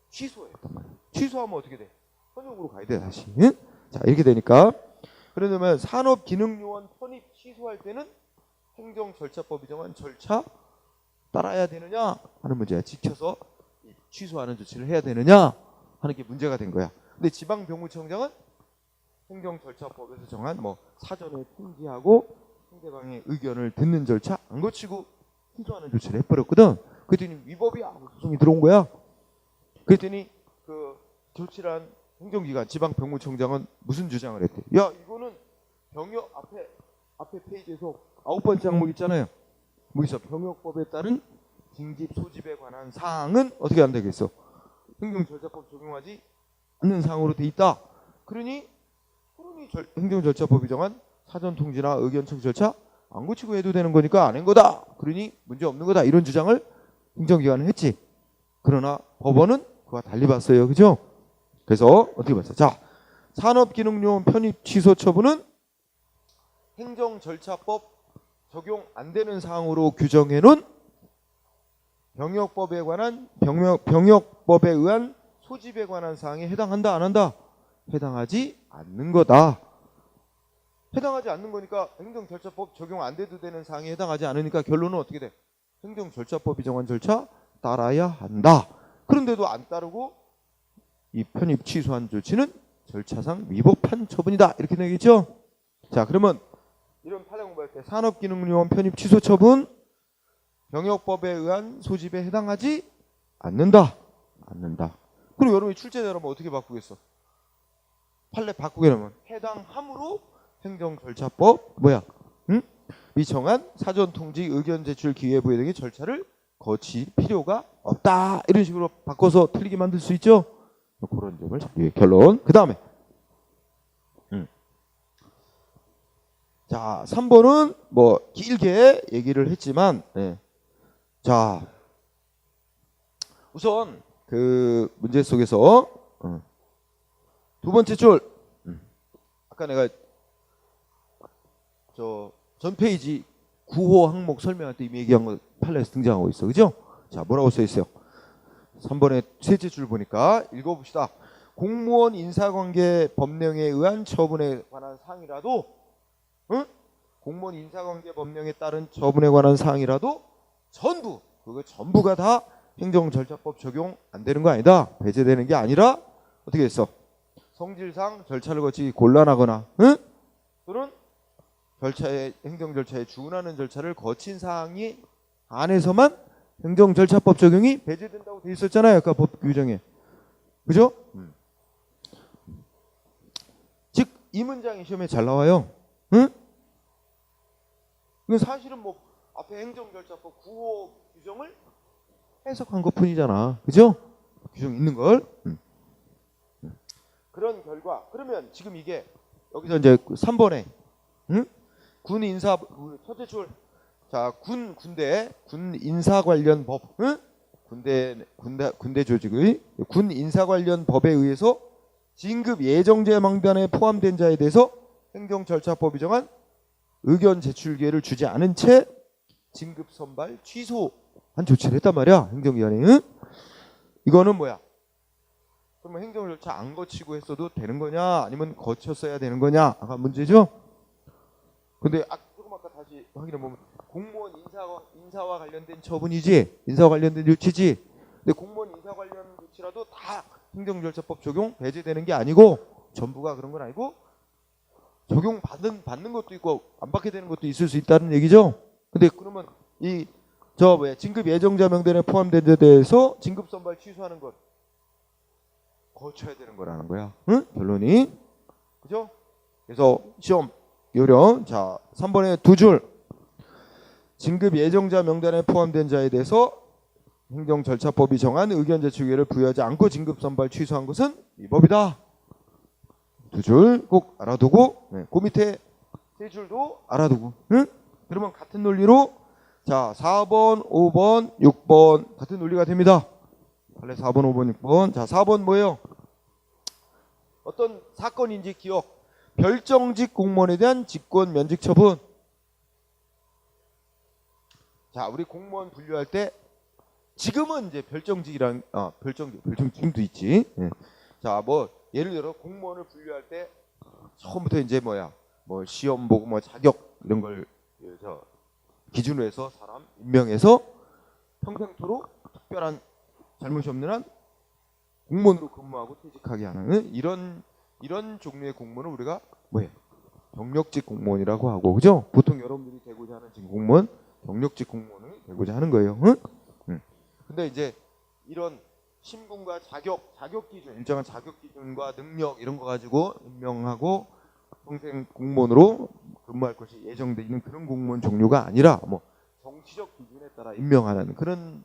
취소했단 말이야. 취소하면 어떻게 돼? 현역으로 가야 돼, 다시. 응? 자, 이렇게 되니까 그러면 산업기능요원 편입 취소할 때는 행정절차법이 정한 절차 따라야 되느냐 하는 문제야. 지켜서 취소하는 조치를 해야 되느냐 하는 게 문제가 된 거야. 근데 지방병무청장은 행정절차법에서 정한 뭐 사전에 통지하고 상대방의 의견을 듣는 절차 안 거치고 취소하는 조치를 해버렸거든. 그랬더니 위법이야 하고 소송이 들어온 거야. 그랬더니 그 조치란 행정기관 지방병무청장은 무슨 주장을 했대? 야, 이거는 병역 앞에 페이지에서 9번째 항목 있잖아요. 뭐 있어? 병역법에 따른 징집 소집에 관한 사항은 어떻게 안 되겠어? 행정절차법 적용하지 않는 사항으로 돼 있다. 그러니 행정절차법이 정한 사전통지나 의견청지 절차 안 고치고 해도 되는 거니까 안 한 거다. 그러니 문제 없는 거다. 이런 주장을 행정기관은 했지. 그러나 법원은 그와 달리 봤어요. 그죠? 그래서 어떻게 봤어? 자, 산업기능요원 편입 취소 처분은 행정절차법 적용 안 되는 사항으로 규정해 놓은 병역법에 의한 소집에 관한 사항에 해당한다, 안 한다? 해당하지 않는 거다. 해당하지 않는 거니까 행정절차법 적용 안 돼도 되는 사항에 해당하지 않으니까 결론은 어떻게 돼? 행정절차법이 정한 절차 따라야 한다. 그런데도 안 따르고 이 편입 취소한 조치는 절차상 위법한 처분이다. 이렇게 되겠죠? 자, 그러면 이런 판례 공부할 때 산업기능요원 편입 취소 처분 병역법에 의한 소집에 해당하지 않는다. 그리고 여러분이 출제자라면 어떻게 바꾸겠어? 판례 바꾸게 되면 해당함으로 행정절차법 응? 미청한 사전통지 의견 제출 기회부의 등의 절차를 거칠 필요가 없다. 이런 식으로 바꿔서 틀리게 만들 수 있죠. 그런 점을 잡기 위해 결론. 그 다음에 자, 3번은 뭐 길게 얘기를 했지만 자, 우선 그 문제 속에서 두 번째 줄 아까 내가 저 전 페이지 9호 항목 설명할 때 이미 얘기한 거 판례에서 등장하고 있어. 그죠? 자, 뭐라고 써 있어요? 3번에 셋째 줄 보니까 읽어봅시다. 공무원 인사관계 법령에 의한 처분에 관한 사항이라도, 응? 공무원 인사관계 법령에 따른 처분에 관한 사항이라도 전부, 그거 전부가 다 행정절차법 적용 안 되는 거 아니다. 배제되는 게 아니라 어떻게 했어? 성질상 절차를 거치기 곤란하거나, 응? 또는 행정절차에 준하는 절차를 거친 사항이 안에서만 행정절차법 적용이 배제된다고 돼 있었잖아요. 아까 법 규정에. 그죠? 즉, 이 문장이 시험에 잘 나와요. 응? 이건 사실은 뭐 앞에 행정절차법 9호 규정을 해석한 것 뿐이잖아. 그죠? 규정 있는 걸. 그런 결과. 그러면 지금 이게 여기서 이제 3번에 응? 군 인사 첫째 줄. 자, 군 인사 관련 법. 응? 군대 조직의 군 인사 관련 법에 의해서 진급 예정자 명단에 포함된 자에 대해서 행정절차법이 정한 의견 제출 기회를 주지 않은 채 진급 선발 취소한 조치를 했단 말이야. 행정기관이. 응? 이거는 뭐야? 그러면 행정절차 안 거치고 했어도 되는 거냐? 아니면 거쳤어야 되는 거냐? 아까 문제죠? 근데 조금 아까 다시 확인해 보면 공무원 인사와 관련된 처분이지, 인사와 관련된 조치지. 근데 공무원 인사 관련 조치라도 다 행정절차법 적용 배제되는 게 아니고, 전부가 그런 건 아니고 적용 받는 것도 있고 안 받게 되는 것도 있을 수 있다는 얘기죠. 근데 그러면 진급 예정자 명단에 포함된 데 대해서 진급 선발 취소하는 것 거쳐야 되는 거라는 거야. 응? 결론이. 그죠? 그래서 시험 요령. 자, 3번에 두 줄. 진급 예정자 명단에 포함된 자에 대해서 행정절차법이 정한 의견 제출 기회를 부여하지 않고 진급 선발 취소한 것은 위법이다. 두 줄 꼭 알아두고, 그 밑에 세 줄도 알아두고. 응? 그러면 같은 논리로 자, 4번, 5번, 6번 같은 논리가 됩니다. 원래 4번, 5번, 6번. 자, 4번 뭐예요? 어떤 사건인지 기억. 별정직 공무원에 대한 직권 면직 처분. 자, 우리 공무원 분류할 때 지금은 이제 별정직이랑 별정직도 있지. 예. 자, 뭐 예를 들어 공무원을 분류할 때 처음부터 이제 뭐 시험 보고 뭐 자격 이런 걸 기준으로 해서 사람 임명해서 평생토록 특별한 잘못이 없는 한 공무원으로 근무하고 퇴직하게 하는 이런 종류의 공무원을 우리가 뭐예요? 경력직 공무원이라고 하고, 그죠? 보통 여러분들이 되고자 하는 지금 공무원 경력직 공무원을 되고자 하는 거예요. 응? 근데 이제 이런 신분과 자격 기준, 일정한 자격 기준과 능력 이런 거 가지고 임명하고 평생 공무원으로 근무할 것이 예정돼 있는 그런 공무원 종류가 아니라 뭐 정치적 기준에 따라 임명하는 그런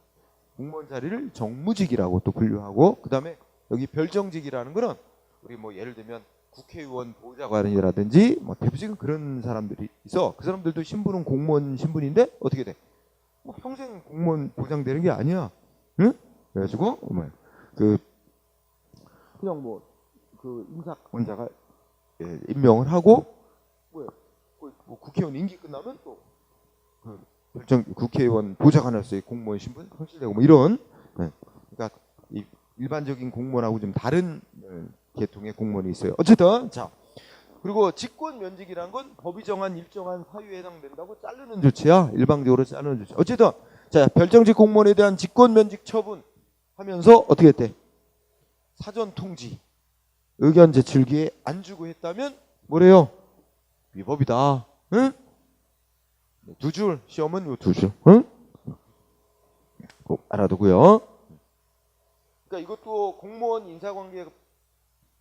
공무원 자리를 정무직이라고 또 분류하고, 그다음에 여기 별정직이라는 거는 우리 뭐 예를 들면 국회의원 보좌관이라든지 뭐 대표직은 그런 사람들이 있어. 그 사람들도 신분은 공무원 신분인데 어떻게 돼? 뭐 평생 공무원 보장되는 게 아니야. 응? 그래가지고 그냥 뭐 그 인사권자가 임명을 하고 뭐 국회의원 임기 끝나면 또 국회의원 보좌관으로서의 공무원 신분 상실되고 뭐 이런. 그러니까 이 일반적인 공무원하고 좀 다른 계통의 공무원이 있어요. 어쨌든 자, 그리고 직권 면직이란 건 법이 정한 일정한 사유에 해당된다고 자르는 조치야. 일방적으로 자르는 조치. 어쨌든 자, 별정직 공무원에 대한 직권 면직 처분 하면서 어떻게 했대? 사전 통지, 의견 제출 기회 안 주고 했다면 뭐래요? 위법이다. 응? 두 줄. 시험은 요 두 줄. 응? 꼭 알아두고요. 그러니까 이것도 공무원 인사관계에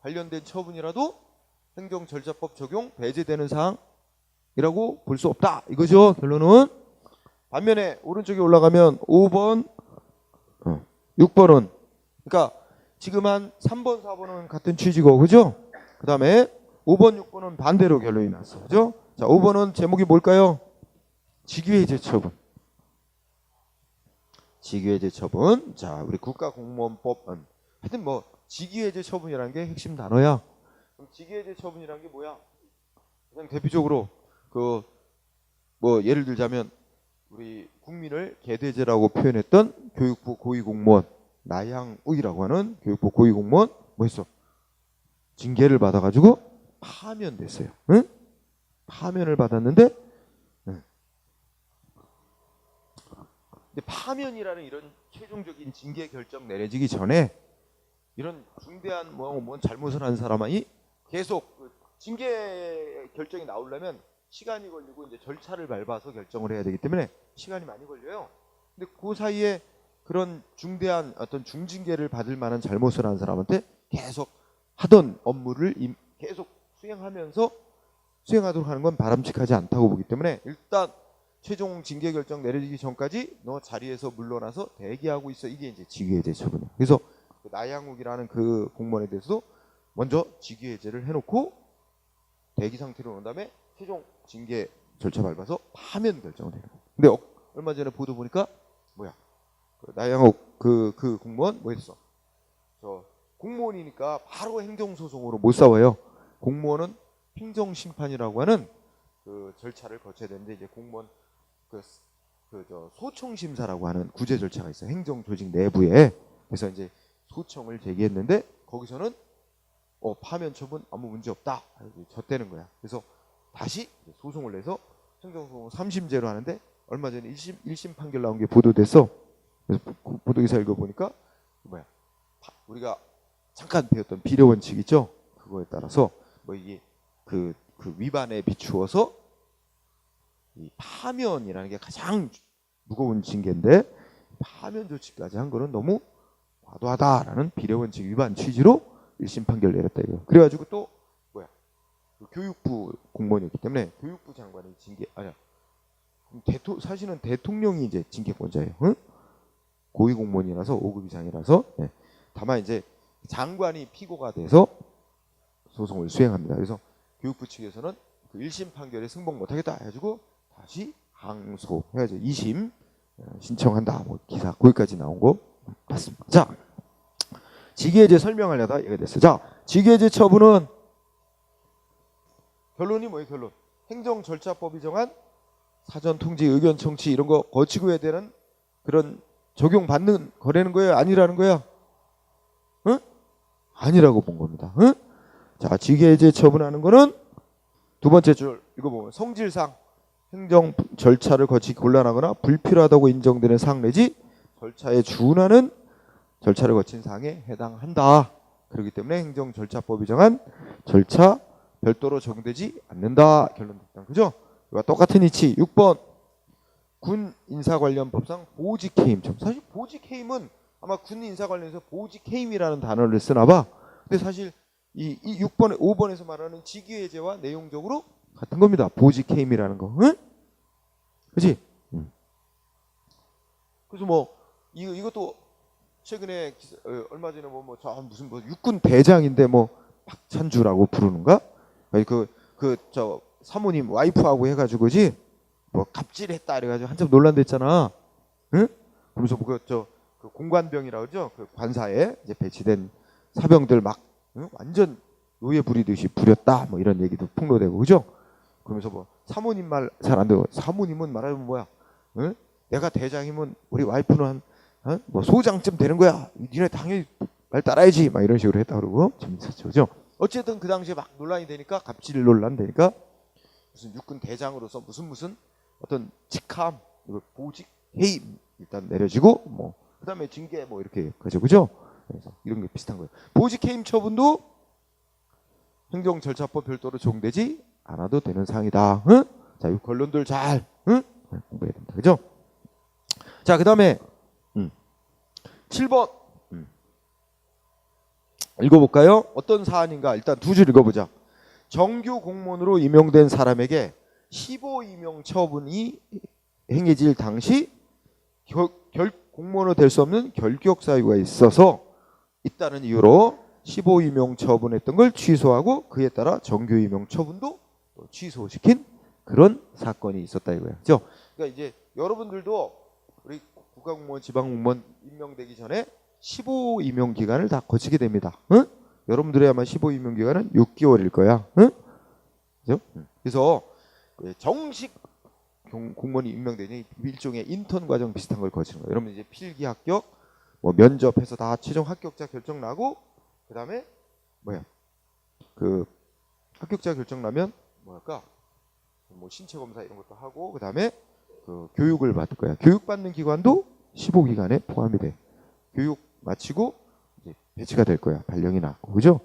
관련된 처분이라도 행정절차법 적용 배제되는 사항이라고 볼 수 없다. 이거죠. 결론은. 반면에 오른쪽에 올라가면 5번, 6번은 그러니까 지금 한 3번, 4번은 같은 취지고, 그죠? 그 다음에 5번, 6번은 반대로 결론이 났어. 그죠? 자, 5번은 제목이 뭘까요? 직위해제 처분. 직위해제 처분. 자, 우리 국가공무원법. 하여튼 뭐 직위해제 처분이라는 게 핵심 단어야. 그럼 직위해제 처분이라는 게 뭐야? 그냥 대표적으로 그 뭐 예를 들자면 우리 국민을 개돼지라고 표현했던 교육부 고위공무원 나향욱이라고 하는 교육부 고위공무원 뭐 했어? 징계를 받아가지고 파면됐어요. 응? 파면을 받았는데, 응. 근데 파면이라는 이런 최종적인 징계 결정 내려지기 전에 이런 중대한 뭐 잘못을 한 사람이 계속 그 징계 결정이 나오려면 시간이 걸리고 이제 절차를 밟아서 결정을 해야 되기 때문에 시간이 많이 걸려요. 근데 그 사이에 그런 중대한 어떤 중징계를 받을 만한 잘못을 한 사람한테 계속 하던 업무를 계속 수행하도록 하는 건 바람직하지 않다고 보기 때문에 일단 최종 징계 결정 내려지기 전까지 너 자리에서 물러나서 대기하고 있어. 이게 이제 직위해제 처분이에요. 그래서 나향욱이라는 그 공무원에 대해서도 먼저 직위해제를 해놓고 대기 상태로 놓은 다음에 최종 징계 절차 밟아서 파면 결정을 해요. 근데 얼마 전에 보도 보니까 뭐야? 나향욱 그 공무원 뭐 했어? 저 공무원이니까 바로 행정소송으로 못 싸워요. 공무원은 행정심판이라고 하는 그 절차를 거쳐야 되는데 이제 공무원 저 소청심사라고 하는 구제 절차가 있어요. 행정조직 내부에. 그래서 이제 소청을 제기했는데 거기서는 파면 처분 아무 문제 없다. 졌다는 거야. 그래서 다시 소송을 내서 행정소송 3심제로 하는데 얼마 전에 1심 판결 나온 게 보도됐어. 그래서 보도기사 읽어보니까 뭐야? 우리가 잠깐 배웠던 비례 원칙 있죠? 그거에 따라서 뭐 이게 그 위반에 비추어서 이 파면이라는 게 가장 무거운 징계인데 파면 조치까지 한 거는 너무 과도하다라는 비례 원칙 위반 취지로 1심 판결 내렸다 이거. 그래가지고 또 뭐야? 교육부 공무원이었기 때문에 교육부 장관이 징계 아니야. 사실은 대통령이 이제 징계권자예요. 응? 고위공무원이라서 5급 이상이라서. 네. 다만 이제 장관이 피고가 돼서 소송을 수행합니다. 그래서 교육부 측에서는 그 1심 판결에 승복 못하겠다 해가지고 다시 항소해가지고 2심 신청한다. 뭐 기사 거기까지 나온 거 맞습니다. 자, 직위해제 설명하려다 이게 됐어요. 자, 직위해제 처분은 결론이 뭐예요? 결론. 행정절차법이 정한 사전 통지, 의견 청취 이런 거 거치고 해야 되는 그런 적용받는 거라는 거예요? 아니라는 거야? 응? 아니라고 본 겁니다. 응? 자, 직위해제 처분하는 거는 두 번째 줄 읽어보면 성질상 행정 절차를 거치기 곤란하거나 불필요하다고 인정되는 사항 내지 절차에 준하는 절차를 거친 사항에 해당한다. 그렇기 때문에 행정절차법이 정한 절차 별도로 적용되지 않는다. 결론 됐다. 그죠? 이와 똑같은 이치 6번 군 인사 관련 법상 보직 해임. 사실 보직 해임은 아마 군 인사 관련해서 보직 해임이라는 단어를 쓰나 봐. 근데 사실 이 6번에 5번에서 말하는 직위해제와 내용적으로 같은 겁니다. 보직 해임이라는 거. 응? 그렇지? 그래서 뭐 이것도 최근에 얼마 전에 무슨 육군 대장인데 뭐 박찬주라고 부르는가? 저 사모님 와이프하고 해가지고지 뭐 갑질했다 이래가지고 한참 논란됐잖아. 응? 그러면서 그 공관병이라고 그러죠? 그 관사에 이제 배치된 사병들 막 완전 노예 부리듯이 부렸다 뭐 이런 얘기도 폭로되고 그죠? 그러면서 뭐 사모님 말 잘 안 되고 사모님은 말하면 뭐야? 응? 내가 대장이면 우리 와이프는 뭐 소장쯤 되는 거야. 니네 당연히 말 따라야지 막 이런 식으로 했다 그러고 재밌었죠, 그죠? 어쨌든 그 당시에 막 논란이 되니까 갑질 논란 되니까 무슨 육군 대장으로서 무슨 어떤 직함, 보직 해임 일단 내려지고 뭐 그다음에 징계 뭐 이렇게 가죠, 그죠? 그래서 이런 게 비슷한 거예요. 보직 해임 처분도 행정절차법 별도로 적용되지 않아도 되는 사항이다. 응? 자, 이 결론들 잘 공부해야 된다, 그죠? 자, 그다음에 7번 읽어볼까요? 어떤 사안인가? 일단 두 줄 읽어보자. 정규 공무원으로 임용된 사람에게 15 임용 처분이 행해질 당시 공무원으로 될 수 없는 결격 사유가 있어서 있다는 이유로 15 임용 처분했던 걸 취소하고 그에 따라 정규 임용 처분도 취소시킨 그런 사건이 있었다 이거예요. 그렇죠? 그러니까 이제 여러분들도 우리 국가공무원, 지방공무원 임명되기 전에 15 임용 기간을 다 거치게 됩니다. 응? 여러분들의 아마 15 임용 기간은 6개월일 거야. 응? 그죠? 그래서 정식 공무원이 임명되니 일종의 인턴 과정 비슷한 걸 거치는 거예요. 여러분 이제 필기 합격, 뭐 면접해서 다 최종 합격자 결정 나고 그다음에 뭐야? 그 합격자 결정 나면 뭐랄까? 뭐 신체 검사 이런 것도 하고 그다음에 그 교육을 받을 거야. 교육 받는 기관도 15기간에 포함이 돼. 교육 마치고 이제 배치가 될 거야. 발령이 났고. 그죠?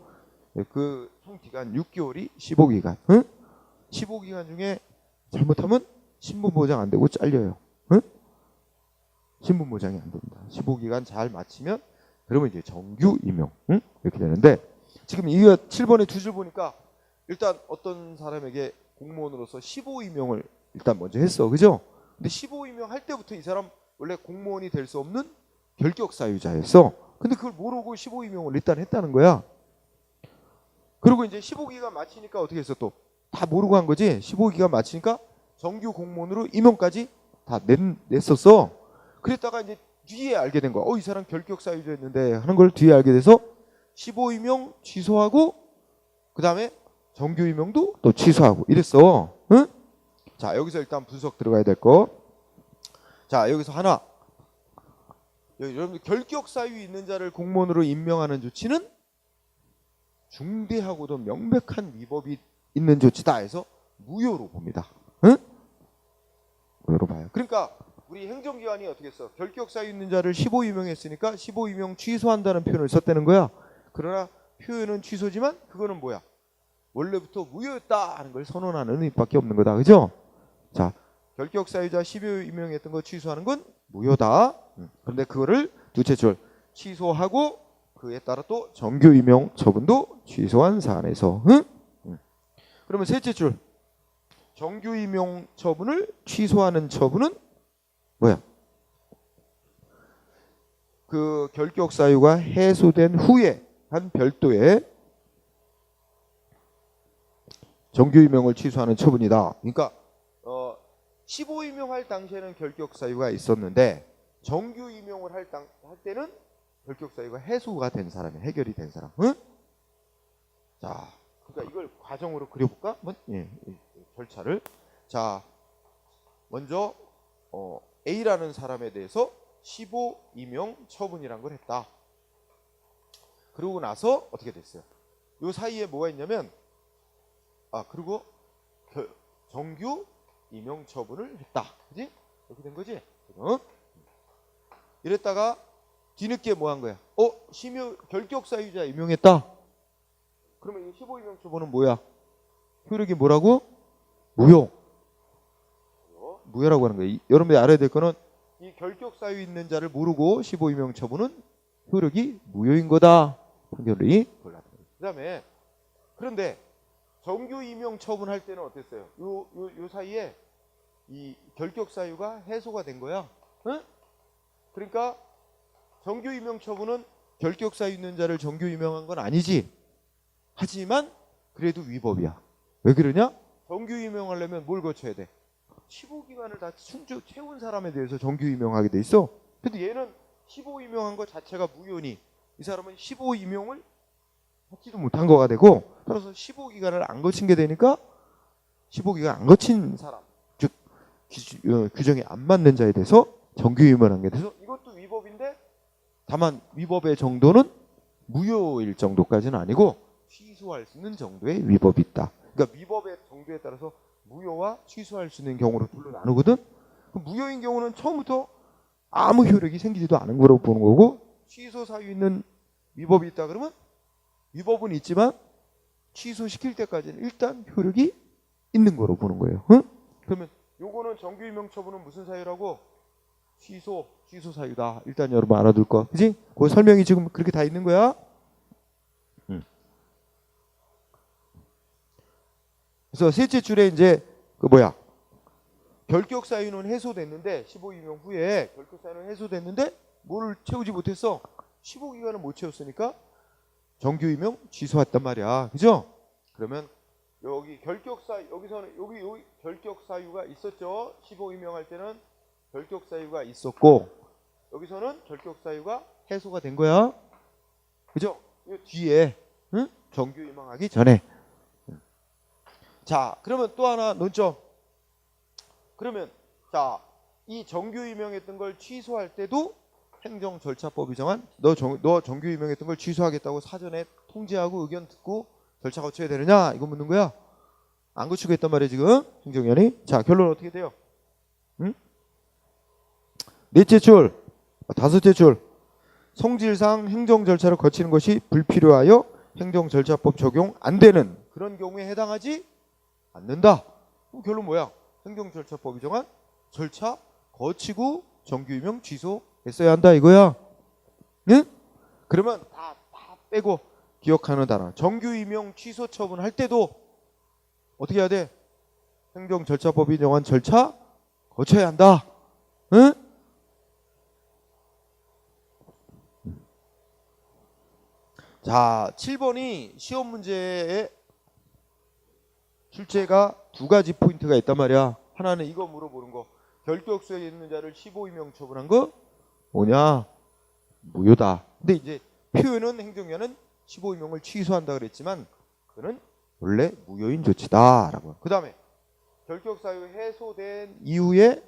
그 총 기간 6개월이 15기간. 응? 15기간 중에 잘못하면 신분 보장 안 되고 잘려요. 응? 신분 보장이 안 됩니다. 15기간 잘 마치면 그러면 이제 정규 임용. 응? 이렇게 되는데 지금 이거 7번에 두 줄 보니까 일단 어떤 사람에게 공무원으로서 15임용을 일단 먼저 했어. 그죠? 근데 15임용 할 때부터 이 사람 원래 공무원이 될 수 없는 결격 사유자였어. 근데 그걸 모르고 15임용을 일단 했다는 거야. 그리고 이제 15기간 마치니까 어떻게 했어 또? 다 모르고 한 거지. 15기간 마치니까 정규 공무원으로 임용까지 다 냈었어. 그랬다가 이제 뒤에 알게 된 거야. 이 사람 결격 사유자였는데 하는 걸 뒤에 알게 돼서 15임용 취소하고 그 다음에 정규 임용도 또 취소하고 이랬어. 응? 자, 여기서 일단 분석 들어가야 될 거. 자, 여기서 하나. 여러분들 결격 사유 있는 자를 공무원으로 임명하는 조치는 중대하고도 명백한 위법이 있는 조치다 해서 무효로 봅니다. 응? 무효로 봐요. 그러니까 우리 행정기관이 어떻게 했어? 결격 사유 있는 자를 15임명했으니까 15임명 취소한다는 표현을 썼다는 거야. 그러나 표현은 취소지만 그거는 뭐야? 원래부터 무효였다 하는 걸 선언하는 의미밖에 없는 거다. 그죠? 자, 결격 사유자 15임명했던 거 취소하는 건 무효다. 그런데 그거를 두째 줄 취소하고 그에 따라 또 정규 임용 처분도 취소한 사안에서 그러면 셋째 줄 정규 임용 처분을 취소하는 처분은 뭐야? 그 결격 사유가 해소된 후에 한 별도의 정규 임용을 취소하는 처분이다. 그러니까 15임용할 당시에는 결격 사유가 있었는데 정규 임용을 할 때는 결격 사유가 해소가 된 사람이 해결이 된 사람. 응? 자, 그러니까 이걸 과정으로 그려볼까? 절차를. 자, 먼저 A라는 사람에 대해서 15임용 처분이란 걸 했다. 그러고 나서 어떻게 됐어요? 요 사이에 뭐가 있냐면 그리고 정규 임용 처분을 했다. 그지? 이렇게 된 거지? 이랬다가 뒤늦게 뭐 한 거야? 결격 사유자 임용했다. 그러면 이 15임용 처분은 뭐야? 효력이 뭐라고? 무효. 무효라고 하는 거예요. 여러분들이 알아야 될 거는 이 결격 사유 있는 자를 모르고 15임용 처분은 효력이 무효인 거다. 판결이 골랐다. 그다음에 그런데 정규 임용 처분할 때는 어땠어요? 요 사이에 이 결격 사유가 해소가 된 거야. 응? 그러니까 정규 임용 처분은 결격 사유 있는 자를 정규 임용한 건 아니지. 하지만 그래도 위법이야. 왜 그러냐? 정규 임용하려면 뭘 거쳐야 돼? 15기간을 다 채운 사람에 대해서 정규 임용하게 돼 있어. 근데 얘는 15임용한 것 자체가 무효니 이 사람은 15임용을 하지도 못한 거가 되고 따라서 15기간을 안 거친 게 되니까 15기간 안 거친 사람 즉 규정에 안 맞는 자에 대해서 정규 임용한 게 돼서 이것도 위법인데 다만 위법의 정도는 무효일 정도까지는 아니고 취소할 수 있는 정도의 위법이 있다. 그러니까 위법의 정도에 따라서 무효와 취소할 수 있는 경우로 둘로 나누거든. 무효인 경우는 처음부터 아무 효력이 생기지도 않은 거라고 보는 거고 취소 사유 있는 위법이 있다 그러면 위법은 있지만 취소시킬 때까지는 일단 효력이 있는 거로 보는 거예요. 응? 그러면 요거는 정규 임용 처분은 무슨 사유라고? 취소 사유다. 일단 여러분 알아둘 거. 그지? 그 설명이 지금 그렇게 다 있는 거야. 그래서 셋째 줄에 이제 그 결격 사유는 해소됐는데 15임용 후에 결격 사유는 해소됐는데 뭐를 채우지 못했어? 15기간을 못 채웠으니까 정규 임용 취소했단 말이야. 그죠? 그러면 여기 결격 사유 여기서는 여기 결격 사유가 있었죠. 15임용 할 때는 결격 사유가 있었고 여기서는 결격 사유가 해소가 된 거야. 그죠? 이 뒤에 정규 임용하기 전에 자, 그러면 또 하나 논점. 그러면 자, 이 정규 임명했던 걸 취소할 때도 행정절차법이 정한 너 정규 임명했던 걸 취소하겠다고 사전에 통지하고 의견 듣고 절차 거쳐야 되느냐 이거 묻는 거야. 안 거치고 했단 말이야 지금 행정위원이. 자, 결론 어떻게 돼요? 응? 넷째 줄, 다섯째 줄. 성질상 행정절차를 거치는 것이 불필요하여 행정절차법 적용 안 되는 그런 경우에 해당하지 않는다. 그럼 결론 뭐야? 행정절차법이 정한 절차 거치고 정규임명 취소했어야 한다 이거야. 응? 그러면 다 빼고 기억하는 단어. 정규임명 취소 처분할 때도 어떻게 해야 돼? 행정절차법이 정한 절차 거쳐야 한다. 응? 자, 7번이 시험 문제에 출제가 두 가지 포인트가 있단 말이야. 하나는 이거 물어보는 거. 결격수에 있는 자를 15임명 처분한 거 뭐냐? 무효다. 근데 이제 표현은 행정위원은 15임명을 취소한다 그랬지만 그는 원래 무효인 조치다라고. 그 다음에 결격 사유 해소된 이후에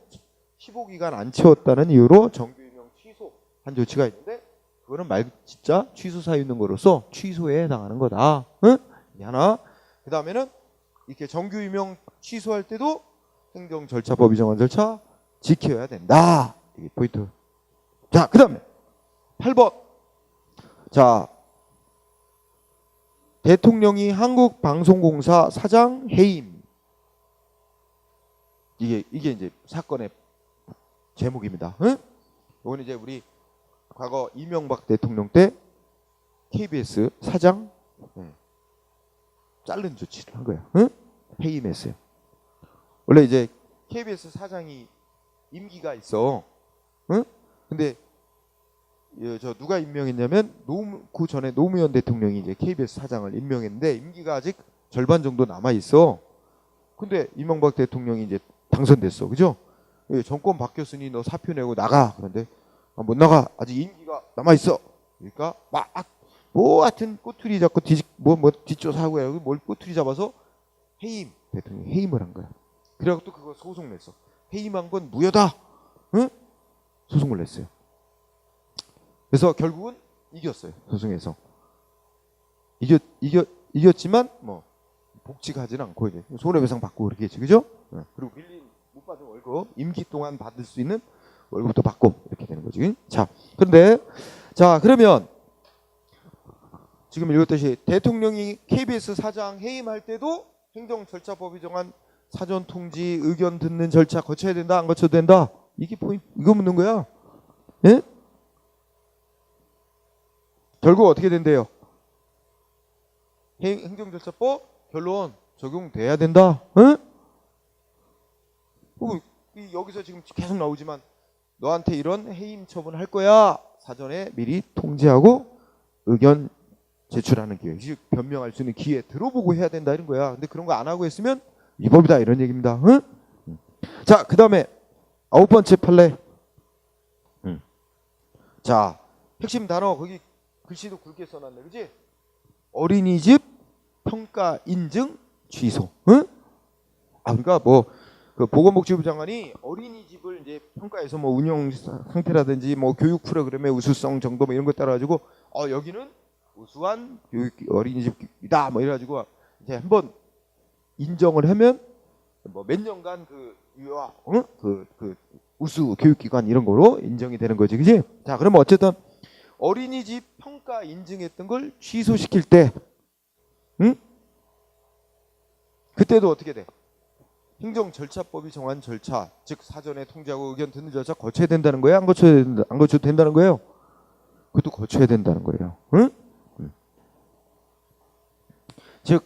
15기간 안 채웠다는 이유로 정규임명 취소한 조치가 있는데 그거는 말 진짜 취소 사유 있는 거로서 취소에 해당하는 거다. 응? 이 하나. 그 다음에는 이렇게 정규임명 취소할 때도 행정절차법이 정한 절차 지켜야 된다. 이게 포인트. 자, 그 다음에 8번. 자, 대통령이 한국방송공사 사장 해임. 이게 이제 사건의 제목입니다. 응? 이건 이제 우리 과거 이명박 대통령 때 KBS 사장 자른 조치를 한 거야. 응? 해임했어요. 원래 이제 KBS 사장이 임기가 있어. 응? 근데 저 누가 임명했냐면 그 전에 노무현 대통령이 이제 KBS 사장을 임명했는데 임기가 아직 절반 정도 남아 있어. 근데 이명박 대통령이 이제 당선됐어. 그죠? 정권 바뀌었으니 너 사표 내고 나가. 그런데 못 나가. 아직 임기가 남아 있어. 그러니까 막 뭐 하여튼 꼬투리 잡고 뒷조사하고 해요. 뭘 꼬투리 잡아서 해임. 대통령이 해임을 한 거야. 그래갖고 또 그거 소송 냈어. 해임한 건 무효다. 응? 소송을 냈어요. 그래서 결국은 이겼어요. 소송에서. 이겼지만 뭐 복지가 하진 않고 이제 손해배상 받고 그렇게 했지. 그죠? 그리고 밀린 못 받은 월급 임기 동안 받을 수 있는 월급도 받고 이렇게 되는 거지. 자, 그런데 자, 그러면 지금 읽었듯이 대통령이 KBS 사장 해임할 때도 행정절차법이 정한 사전 통지, 의견 듣는 절차 거쳐야 된다, 안 거쳐도 된다. 이게 포인트. 이거 묻는 거야. 예? 결국 어떻게 된대요? 행정절차법 결론 적용돼야 된다. 응? 여기서 지금 계속 나오지만 너한테 이런 해임 처분할 거야. 사전에 미리 통지하고 의견 제출하는 기회, 변명할 수 있는 기회 들어보고 해야 된다 이런 거야. 근데 그런 거 안 하고 했으면 위법이다 이런 얘기입니다. 응? 자, 그 다음에 9번째 판례. 자, 핵심 단어 거기 글씨도 굵게 써놨네, 그지? 어린이집 평가 인증 취소. 응? 그러니까 뭐 그 보건복지부 장관이 어린이집을 이제 평가해서 뭐 운영 상태라든지 뭐 교육 프로그램의 우수성 정도 뭐 이런 거 따라가지고 여기는 우수한 교육 어린이집이다 뭐 이래가지고 이제 한번 인정을 하면 뭐 몇 년간 그 유아 그 우수 교육기관 이런 거로 인정이 되는 거지, 그지? 자, 그러면 어쨌든 어린이집 평가 인증했던 걸 취소시킬 때, 응? 그때도 어떻게 돼? 행정절차법이 정한 절차, 즉 사전에 통지하고 의견 듣는 절차 거쳐야 된다는 거야? 안 거쳐도 된다는 거예요? 그것도 거쳐야 된다는 거예요. 응? 즉,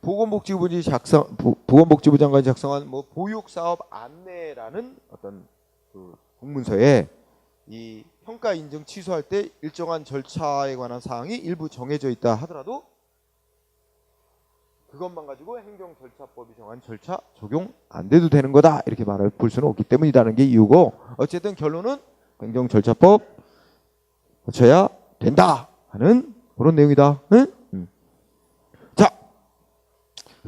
보건복지부 장관이 작성한 뭐 보육사업 안내라는 어떤 그 공문서에 이 평가 인증 취소할 때 일정한 절차에 관한 사항이 일부 정해져 있다 하더라도 그것만 가지고 행정절차법이 정한 절차 적용 안 돼도 되는 거다 이렇게 말을 볼 수는 없기 때문이라는 게 이유고, 어쨌든 결론은 행정절차법 거쳐야 된다 하는 그런 내용이다. 응? 자,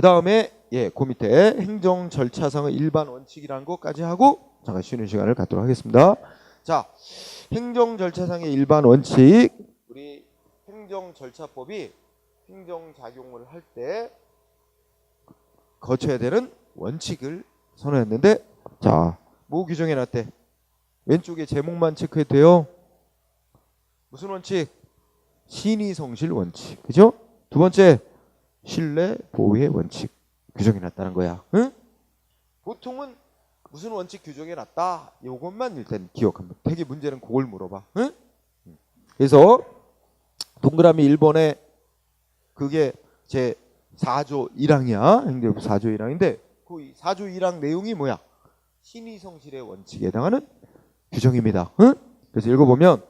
그 다음에 그 밑에 행정 절차상의 일반 원칙이라는 것까지 하고 잠깐 쉬는 시간을 갖도록 하겠습니다. 자, 행정 절차상의 일반 원칙. 우리 행정 절차법이 행정 작용을 할 때 거쳐야 되는 원칙을 선언했는데, 자, 뭐 규정해 놨대? 왼쪽에 제목만 체크해도 돼요. 무슨 원칙? 신의성실 원칙. 그죠? 두 번째, 신뢰 보호의 원칙 규정해 놨다는 거야. 응? 보통은 무슨 원칙 규정해 놨다, 요것만 일단 기억하면 되게 문제는 그걸 물어봐. 응? 그래서 동그라미 1번에 그게 제 4조 1항이야. 행정부 4조 1항인데 그 4조 1항 내용이 뭐야? 신의성실의 원칙에 해당하는 규정입니다. 응? 그래서 읽어보면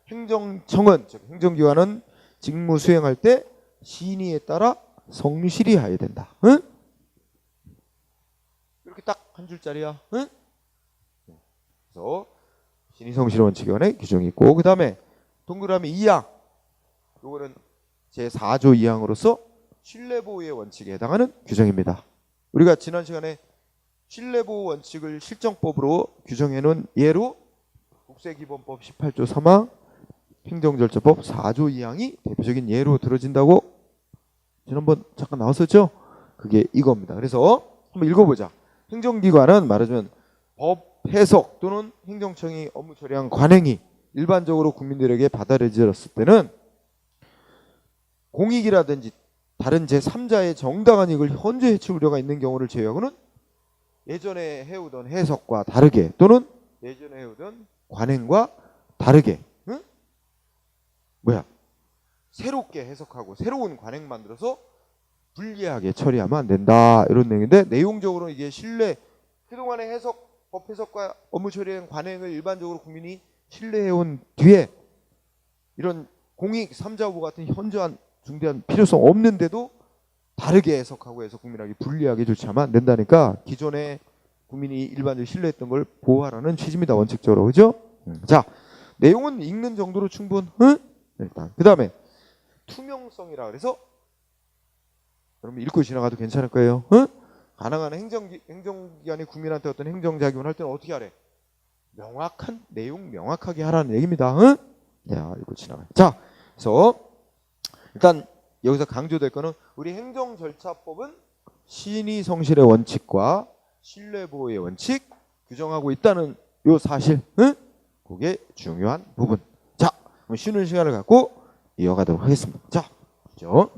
행정청은, 즉 행정기관은 직무 수행할 때 신의에 따라 성실히 해야 된다. 응? 이렇게 딱 한 줄짜리야. 응? 그래서 신의성실 원칙에 관한 규정이 있고, 그 다음에 동그라미 2항, 요거는 제 4조 2항으로서 신뢰보호의 원칙에 해당하는 규정입니다. 우리가 지난 시간에 신뢰보호 원칙을 실정법으로 규정해 놓은 예로 국세기본법 18조 3항, 행정절차법 4조 2항이 대표적인 예로 들어진다고 지난번 잠깐 나왔었죠? 그게 이겁니다. 그래서 한번 읽어보자. 행정기관은 말하자면 법 해석 또는 행정청이 업무 처리한 관행이 일반적으로 국민들에게 받아들여졌을 때는 공익이라든지 다른 제3자의 정당한 이익을 현재 해칠 우려가 있는 경우를 제외하고는 예전에 해오던 해석과 다르게 또는 예전에 해오던 관행과 다르게, 응? 새롭게 해석하고 새로운 관행 만들어서 불리하게 처리하면 안 된다, 이런 내용인데, 내용적으로 이게 신뢰, 그동안의 해석, 법 해석과 업무 처리한 관행을 일반적으로 국민이 신뢰해온 뒤에 이런 공익 3자 후보 같은 현저한 중대한 필요성 없는데도 다르게 해석하고 해서 국민에게 불리하게 조치하면 안 된다니까, 기존에 국민이 일반적으로 신뢰했던 걸 보호하라는 취지입니다. 원칙적으로. 그죠? 자, 내용은 읽는 정도로 충분. 응? 일단 그 다음에 투명성이라 그래서 여러분 읽고 지나가도 괜찮을 거예요. 응? 가능한 행정기관이 국민한테 어떤 행정작용을 할 때는 어떻게 하래? 명확한 내용 명확하게 하라는 얘기입니다. 응? 자, 읽고 지나가요. 자, 그래서 일단 여기서 강조될 거는 우리 행정절차법은 신의성실의 원칙과 신뢰보호의 원칙 규정하고 있다는 요 사실, 응? 그게 중요한 부분. 자, 쉬는 시간을 갖고 이어가도록 하겠습니다. 자, 그죠?